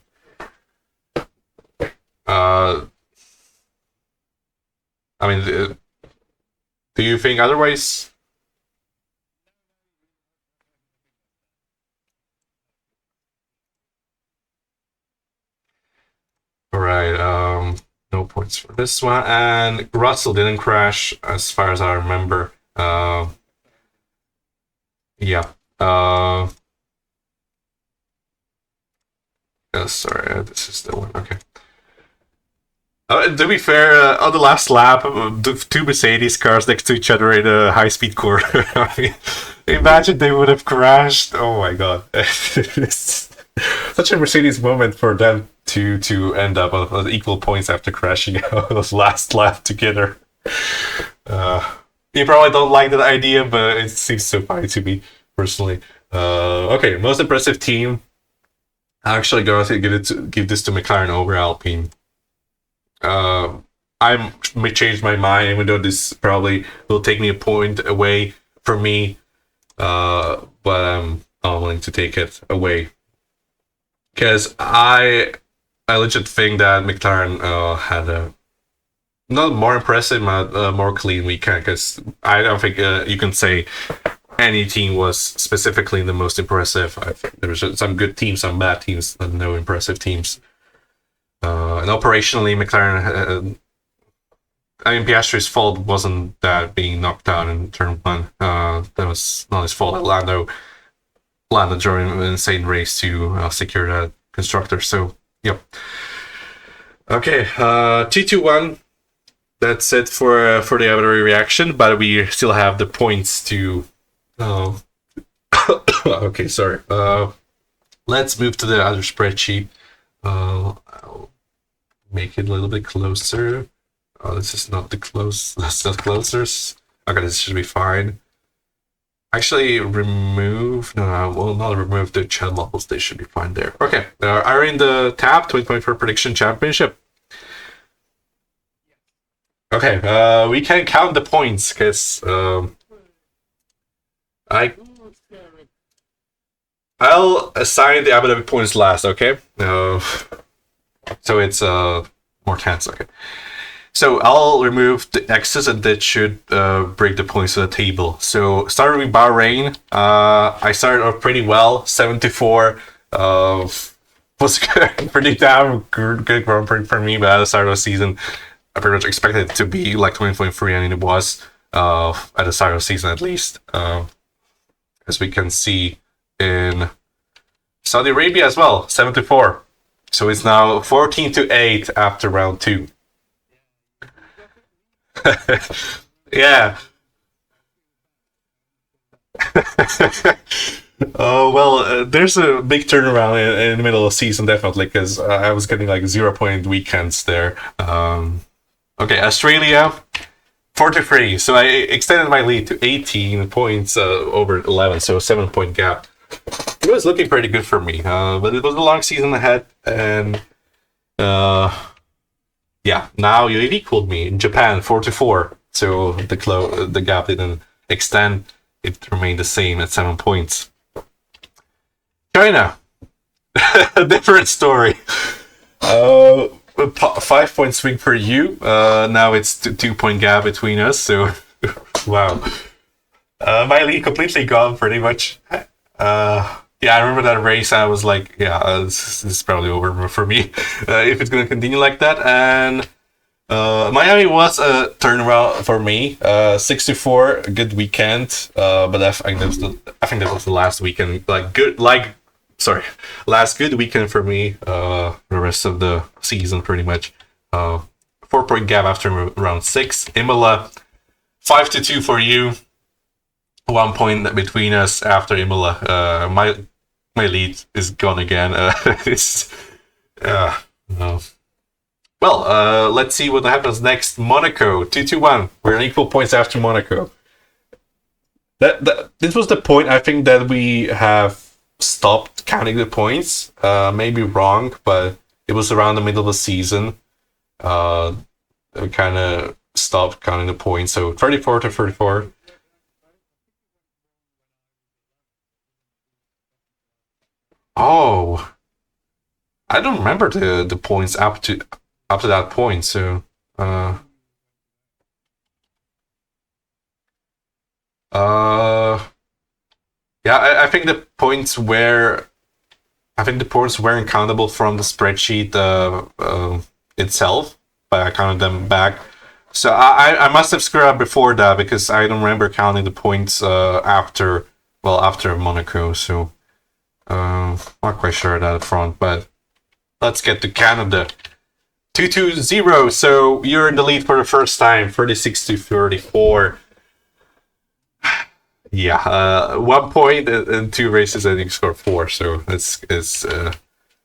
I mean, do you think otherwise? All right. No points for this one, and Russell didn't crash, as far as I remember. Yeah. Sorry, this is the one. Okay. To be fair, on the last lap, the two Mercedes cars next to each other in a high-speed corner. I mean, imagine they would have crashed. Oh my god. It's such a Mercedes moment for them to end up on equal points after crashing out those last lap together. You probably don't like that idea, but it seems so funny to me, personally. Okay, most impressive team. I'm actually going to give this to McLaren over Alpine. I may change my mind, even though this probably will take me a point away from me. But I'm not willing to take it away because I legit think that McLaren had a not more impressive, but more clean weekend. Because I don't think you can say any team was specifically the most impressive. I think there was some good teams, some bad teams, and no impressive teams. And operationally, McLaren, I mean, Piastri's fault wasn't that being knocked out in turn one. That was not his fault. Lando during an insane race to secure that constructor. So, yep. Okay, 2-2-1. That's it for the Abu Dhabi reaction, but we still have the points to. Okay, sorry. Let's move to the other spreadsheet. I'll make it a little bit closer. Oh, this is not the close. That's not closer. Okay, this should be fine. Actually, remove. No, I will not remove the chat bubbles. They should be fine there. Okay, are in the tab 2024 prediction championship. Okay, we can count the points because I'll assign the Abu Dhabi points last. Okay. So it's more tense. Okay. So I'll remove the X's and that should bring the points to the table. So starting with Bahrain, I started off pretty well, 74. Was pretty damn good Grand Prix for me, but at the start of the season, I pretty much expected it to be like 2023, and it was at the start of the season at least. As we can see in Saudi Arabia as well, 74. So it's now 14-8 after round 2. Yeah. Well, there's a big turnaround in the middle of the season, definitely, because I was getting like 0-point weekends there. Okay, Australia 43. So I extended my lead to 18 points over 11, so 7 point gap. It was looking pretty good for me, but it was a long season ahead, and yeah, now you equaled me in Japan 44. So the gap didn't extend; it remained the same at 7 points. China, a different story. 5 point swing for you. Now it's 2 point gap between us. So, wow. My lead completely gone, pretty much. Yeah, I remember that race. I was like, yeah, this is probably over for me if it's gonna continue like that. And Miami was a turnaround for me. 6-4, a good weekend. But I think that was the last weekend. Last good weekend for me. The rest of the season, pretty much. 4 point gap after round 6. Imola, 5-2 for you. 1 point between us after Imola. My lead is gone again. No. Well, let's see what happens next. Monaco, 2-1. We're on equal points after Monaco. This was the point I think that we have stopped counting the points. Maybe wrong, but it was around the middle of the season. We kind of stopped counting the points. So 34-34. Oh, I don't remember the points up to that point. So, yeah, I think the points weren't countable from the spreadsheet itself, but I counted them back. So I must have screwed up before that because I don't remember counting the points after Monaco. So. Not quite sure that up front, but let's get to Canada. 2-0, so you're in the lead for the first time, 36-34. Yeah, 1 point in 2 races, and you scored 4, so it's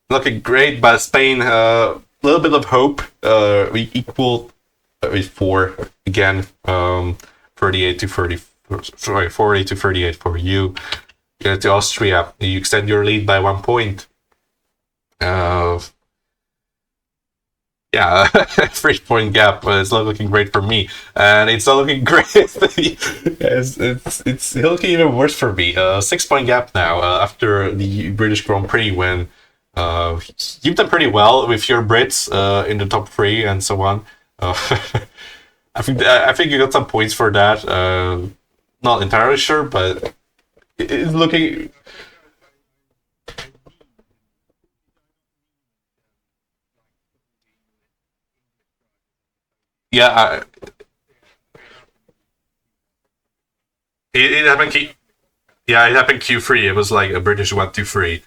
looking great. But Spain, a little bit of hope. We equaled with 4 again, 40-38 for you. To Austria, you extend your lead by 1 point. Yeah, 3 point gap. It's not looking great for me, and it's not looking great. it's looking even worse for me. 6 point gap now after the British Grand Prix when you've done pretty well with your Brits in the top 3 and so on. I think you got some points for that. Not entirely sure, but. It's looking. Yeah, it happened. Yeah, it happened Q3. It was like a British 1-2-3,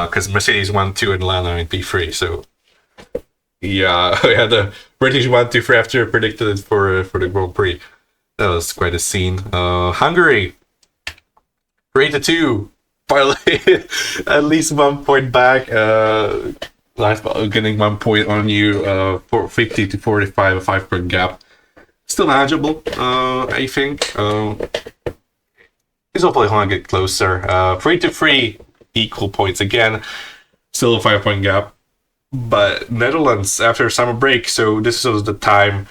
because Mercedes 1-2 and Lana in P3. So yeah, we had a British 1-2-3 after predicted it for the Grand Prix. That was quite a scene. Hungary. 3-2. Finally, at least 1 point back. Getting 1 point on you. For 50-45, a 5 point gap. Still manageable, I think. He's hopefully going to get closer. 3-3, equal points again. Still a 5 point gap. But Netherlands after summer break, so this was the time.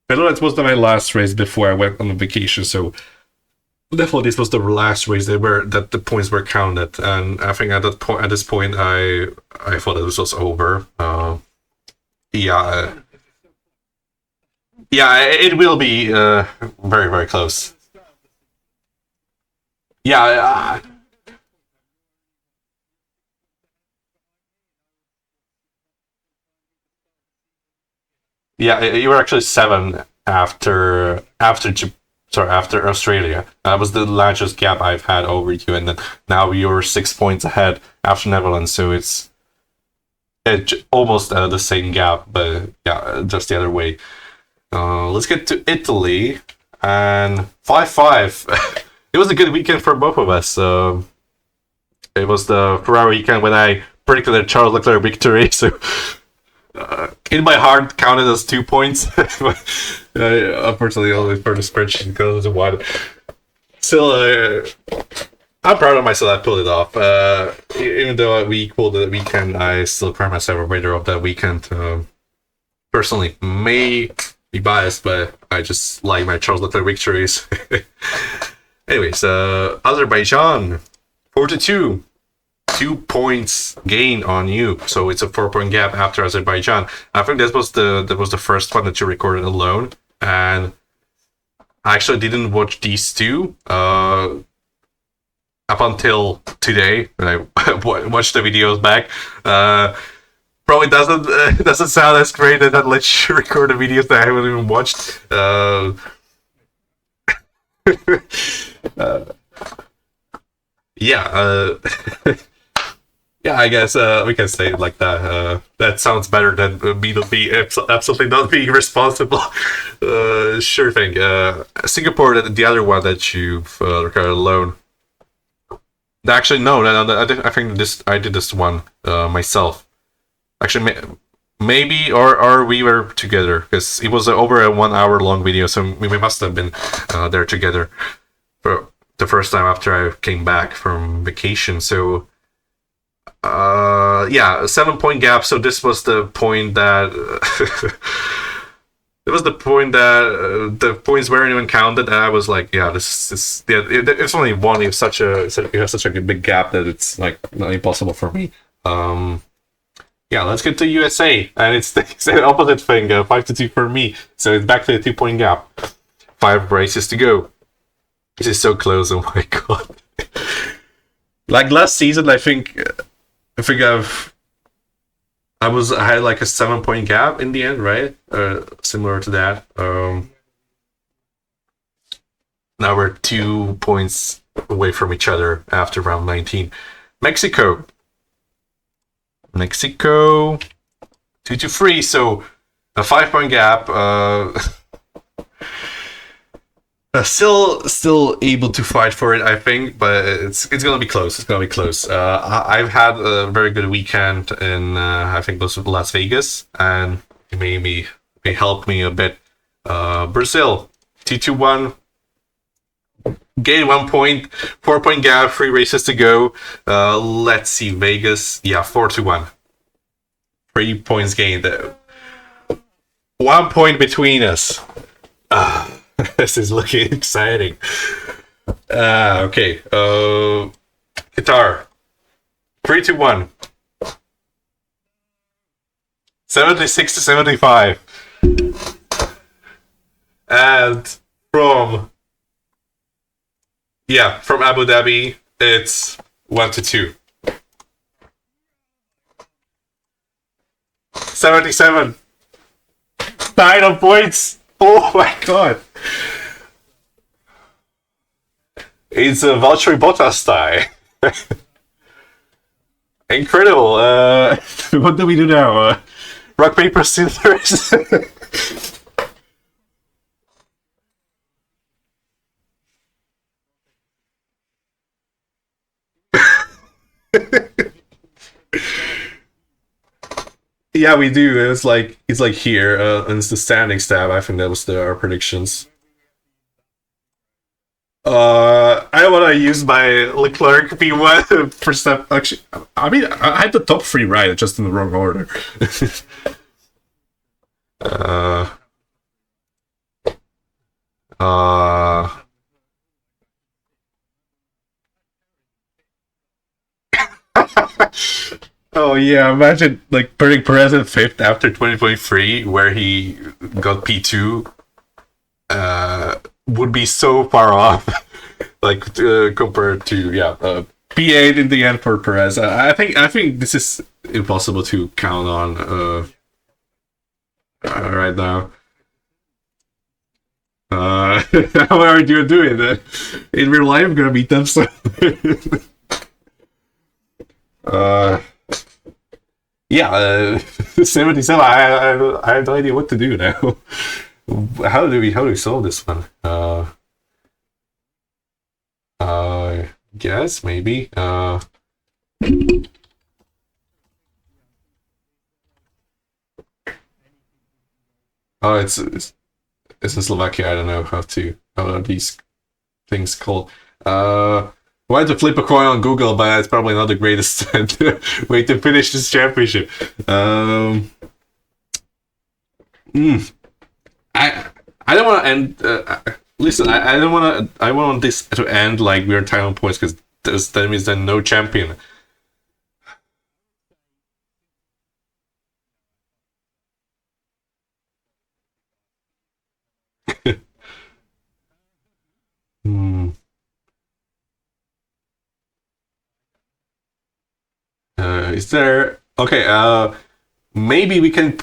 Netherlands was my last race before I went on vacation, so. Definitely, this was the last race that the points were counted, and I think at this point, I thought that this was over. Yeah, it will be very, very close. Yeah, yeah, you were actually 7 after Australia. That was the largest gap I've had over you, and then now you're 6 points ahead after Netherlands, so it's almost the same gap, but yeah, just the other way. Let's get to Italy, and 5-5. It was a good weekend for both of us. It was the Ferrari weekend when I predicted a Charles Leclerc victory, so in my heart counted as 2 points. But unfortunately, only for the spreadsheet goes to 1. Still, I'm proud of myself. I pulled it off. Even though we equaled the weekend, I still crown myself a winner of that weekend. Personally, may be biased, but I just like my Charles Leclerc victories. Anyways, Azerbaijan 4-2. 2 points gain on you, so it's a 4-point gap after Azerbaijan. I think that was the first one that you recorded alone, and I actually didn't watch these two up until today when I watched the videos back. Probably doesn't sound as great that lets you record the videos that I haven't even watched. Yeah. Yeah, I guess we can say it like that. That sounds better than me not be absolutely not being responsible. Sure thing. Singapore, the other one that you've recorded alone. Actually, no. I think I did this one myself. Actually, maybe or we were together because it was over a 1 hour long video, so we must have been there together for the first time after I came back from vacation. So. Yeah, 7-point gap. So this was the point that it was the point that the points weren't even counted. And I was like, yeah, this is yeah. It's only one. You have such a big gap that it's like not impossible for me. Yeah, let's get to USA, and it's the opposite thing. 5-2 for me. So it's back to the 2-point gap. 5 races to go. This is so close. Oh my god! Like last season, I think I had like a 7-point gap in the end, right? Similar to that. Now we're 2 points away from each other after round 19. Mexico 2-3. So a 5-point gap. Still able to fight for it, I think, but it's gonna be close. It's gonna be close. I've had a very good weekend in I think it was Las Vegas, and it may help me a bit. Brazil 2-1. Gain 1 point, 4-point gap, 3 races to go. Let's see, Vegas, yeah, 4-1. 3 points gained. 1 point between us. This is looking exciting. Okay. Qatar. 3-1. 76-75. And from Abu Dhabi, it's 1-2. 77. 9 points. Oh my god. It's a Valtteri Bottas style. Incredible. What do we do now? Rock, paper, scissors. Yeah, we do. It's like here, and it's the standing stab. I think that was our predictions. I don't want to use my Leclerc P1 for step. Actually, I mean, I had the top 3 right, just in the wrong order. Oh yeah, imagine like putting Perez in 5th after 2023, where he got P2. Would be so far off, like compared to P8 in the end for Perez. I think this is impossible to count on right now. How are you doing? In real life, I'm gonna beat them. So. Yeah, 77. I have no idea what to do now. How do we solve this one? Guess maybe. Oh, it's in Slovakia. I don't know how are these things called. Wanted to flip a coin on Google, but it's probably not the greatest way to finish this championship. Mm, I I don't want to end. Listen, I don't want to. I want this to end like we're title points because that means then no champion. Hmm. Is there okay? Maybe we can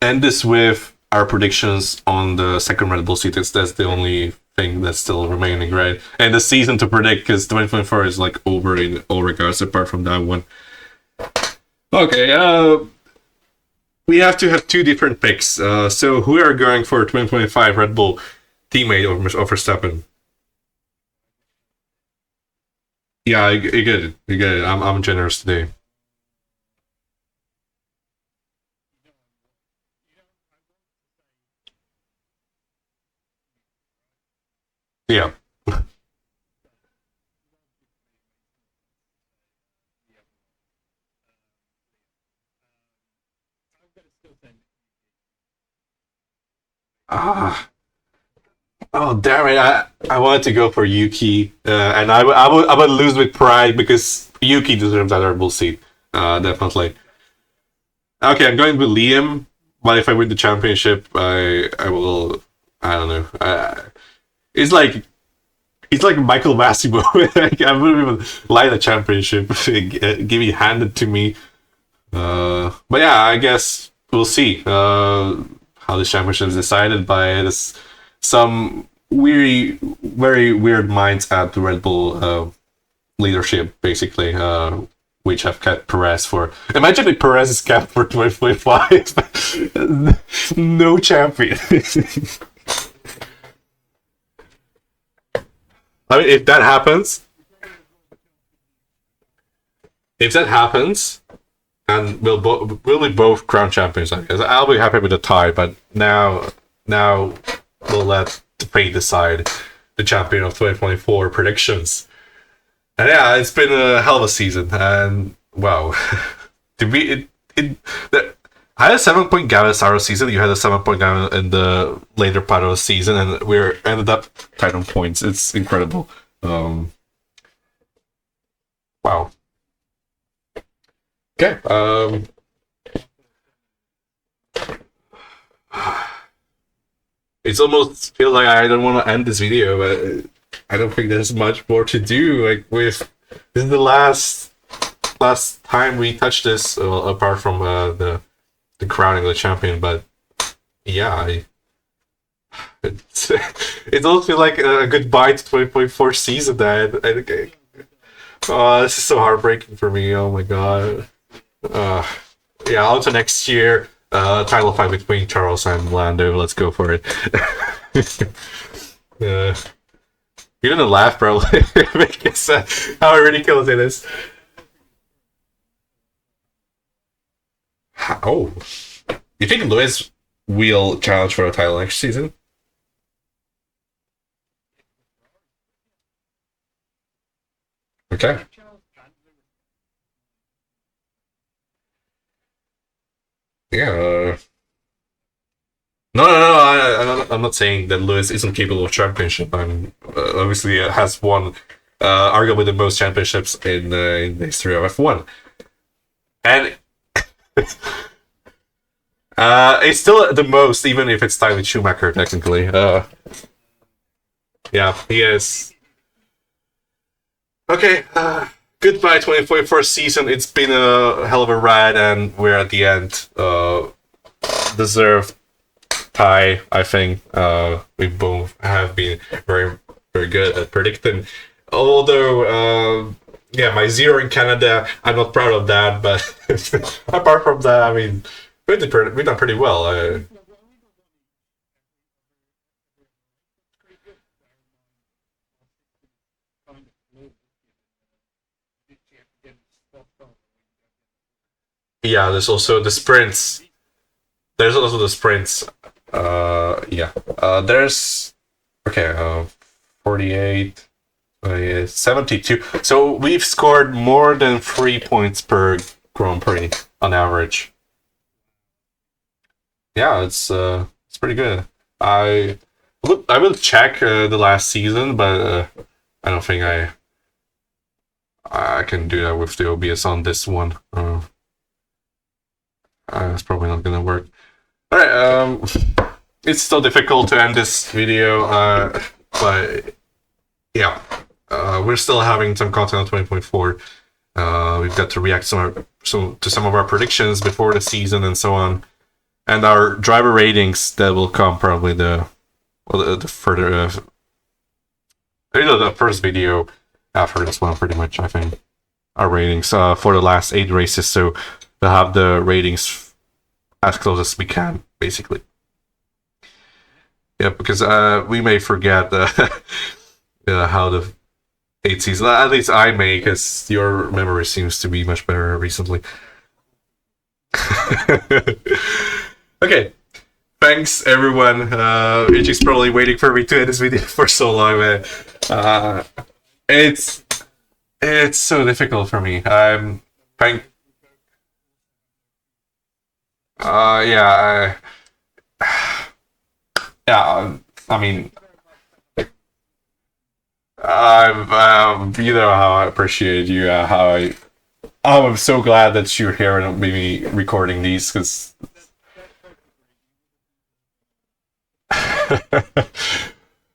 end this with our predictions on the second Red Bull seat. That's the only thing that's still remaining, right? And the season to predict because 2024 is like over in all regards, apart from that one. Okay, we have to have two different picks. So who are going for 2025 Red Bull teammate of Verstappen? Yeah, you get it. You get it. I'm generous today. Yeah. Ah. Oh damn it! I wanted to go for Yuki, and I would lose with pride because Yuki deserves that Red Bull seat. Definitely. Okay, I'm going with Liam, but if I win the championship, I will. I don't know. It's like it's like Michael Massimo. Like, I wouldn't even like the championship. Give it handed to me. But yeah, I guess we'll see how the championship is decided by this some very weird minds at the Red Bull leadership, basically, which have kept Perez for. Imagine if Perez is kept for 2025. No champion. I mean, if that happens, and we'll be both crown champions. I guess I'll be happy with the tie, but now we'll let the fate decide the champion of 2024 predictions. And yeah, it's been a hell of a season, and wow, to be the, I had a 7 point gap at the start of the season. You had a 7 point gap in the later part of the season, and we're ended up tied on points. It's incredible. Wow. Okay. It's almost feel like I don't want to end this video, but I don't think there's much more to do. Like with this is the last time we touch this, apart from the crowning of the champion. But yeah, it's it almost feel like a goodbye to 2024 season. That I think. Oh, this is so heartbreaking for me. Oh my god. Uh, yeah, on to next year. Title fight between Charles and Lando. Let's go for it. uh, you're gonna laugh, probably, because how ridiculous it is. Oh, you think Lewis will challenge for a title next season? Okay. Yeah. No. I'm not saying that Lewis isn't capable of championship. I'm obviously has won arguably the most championships in the history of F1, and it's still the most, even if it's tied with Schumacher technically. Yeah, he is. Okay. Goodbye 2024 season. It's been a hell of a ride, and we're at the end. Deserved tie, I think. We both have been very good at predicting. Although, yeah, my zero in Canada, I'm not proud of that. But apart from that, I mean, we done pretty well. Yeah, there's also the sprints. There's also the sprints. Yeah. There's okay. 48. 72. So we've scored more than 3 points per Grand Prix on average. Yeah, it's pretty good. I will check the last season, but I don't think I can do that with the OBS on this one. It's probably not gonna work. All right. It's still difficult to end this video, but yeah, we're still having some content on 20.4. We've got to react to some of our predictions before the season and so on, and our driver ratings that will come probably the further the first video after this one, pretty much. I think our ratings for the last 8 races, so we'll have the ratings as close as we can, basically. Yeah, because we may forget how the 8 season. At least I may, because your memory seems to be much better recently. Okay. Thanks, everyone. Ichi's probably waiting for me to end this video for so long, man. It's so difficult for me. Yeah. Yeah. I mean, you know how I appreciate you. I'm so glad that you're here and me recording these, because.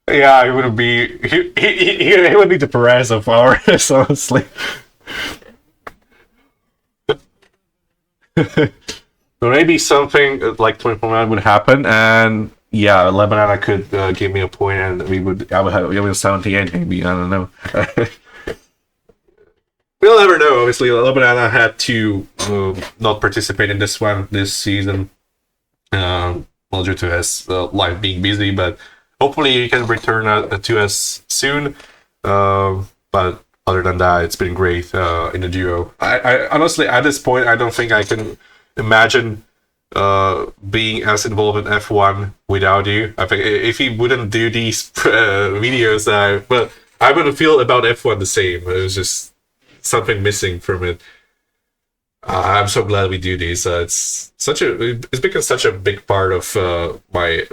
Yeah, he would be. He would be the Perez of ours, honestly. So maybe something like 20.9 would happen, and yeah, Lebanon could give me a point, and I would have 78, maybe. I don't know. We'll never know. Obviously, Lebanon had to not participate in this season, well, due to his life being busy. But hopefully, he can return to us soon. But other than that, it's been great in the duo. I honestly, at this point, I don't think I can imagine being as involved in F1 without you. I think if he wouldn't do these videos, but I wouldn't feel about F1 the same. It was just something missing from it. I'm so glad we do these. It's become such a big part of my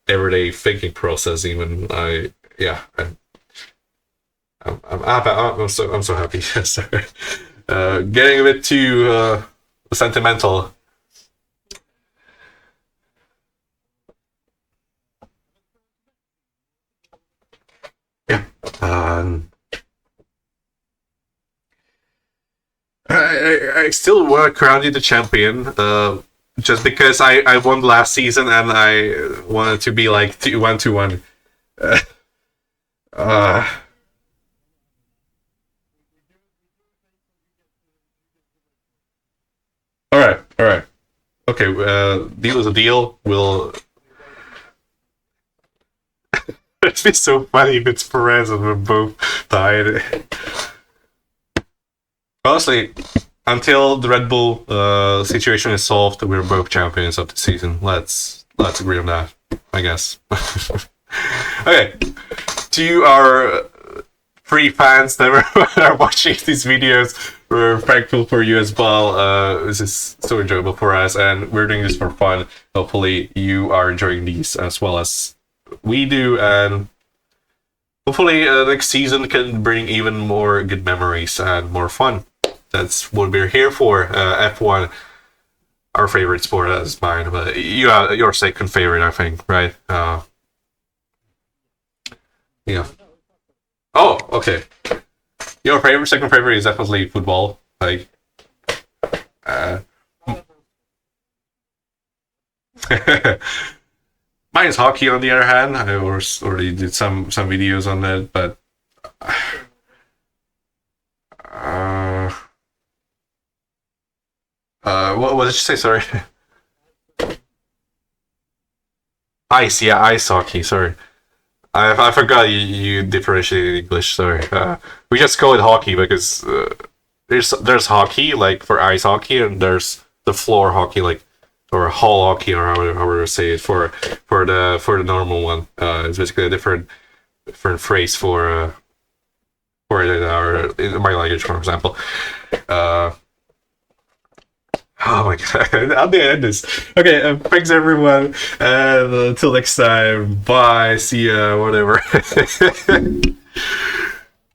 everyday thinking process. Even I'm so happy. Sorry. Getting a bit too sentimental. Yeah. I still want to crown you the champion, just because I won last season and I wanted to be like 1-1. All right. Okay, deal is a deal. It'd be so funny if it's Perez and we're both tied. Honestly, until the Red Bull situation is solved, we're both champions of the season. Let's agree on that, I guess. Okay, to our 3 fans that are watching these videos, we're thankful for you as well. This is so enjoyable for us, and we're doing this for fun. Hopefully, you are enjoying these as well as we do, and hopefully, next season can bring even more good memories and more fun. That's what we're here for. F1, our favorite sport, as mine, but your second favorite, I think, right? Yeah. Oh, okay. Your second favorite is definitely football. Like, mine is hockey. On the other hand, I already did some videos on that, but what did you say? Sorry. Ice hockey. Sorry. I forgot you differentiate English. Sorry. We just call it hockey because there's hockey like for ice hockey, and there's the floor hockey like or hall hockey, or however you say it, for the normal one. It's basically a different phrase for it, or in my language, for example. Oh my god, how do I end this? Okay, thanks everyone, and until next time, bye, see ya, whatever.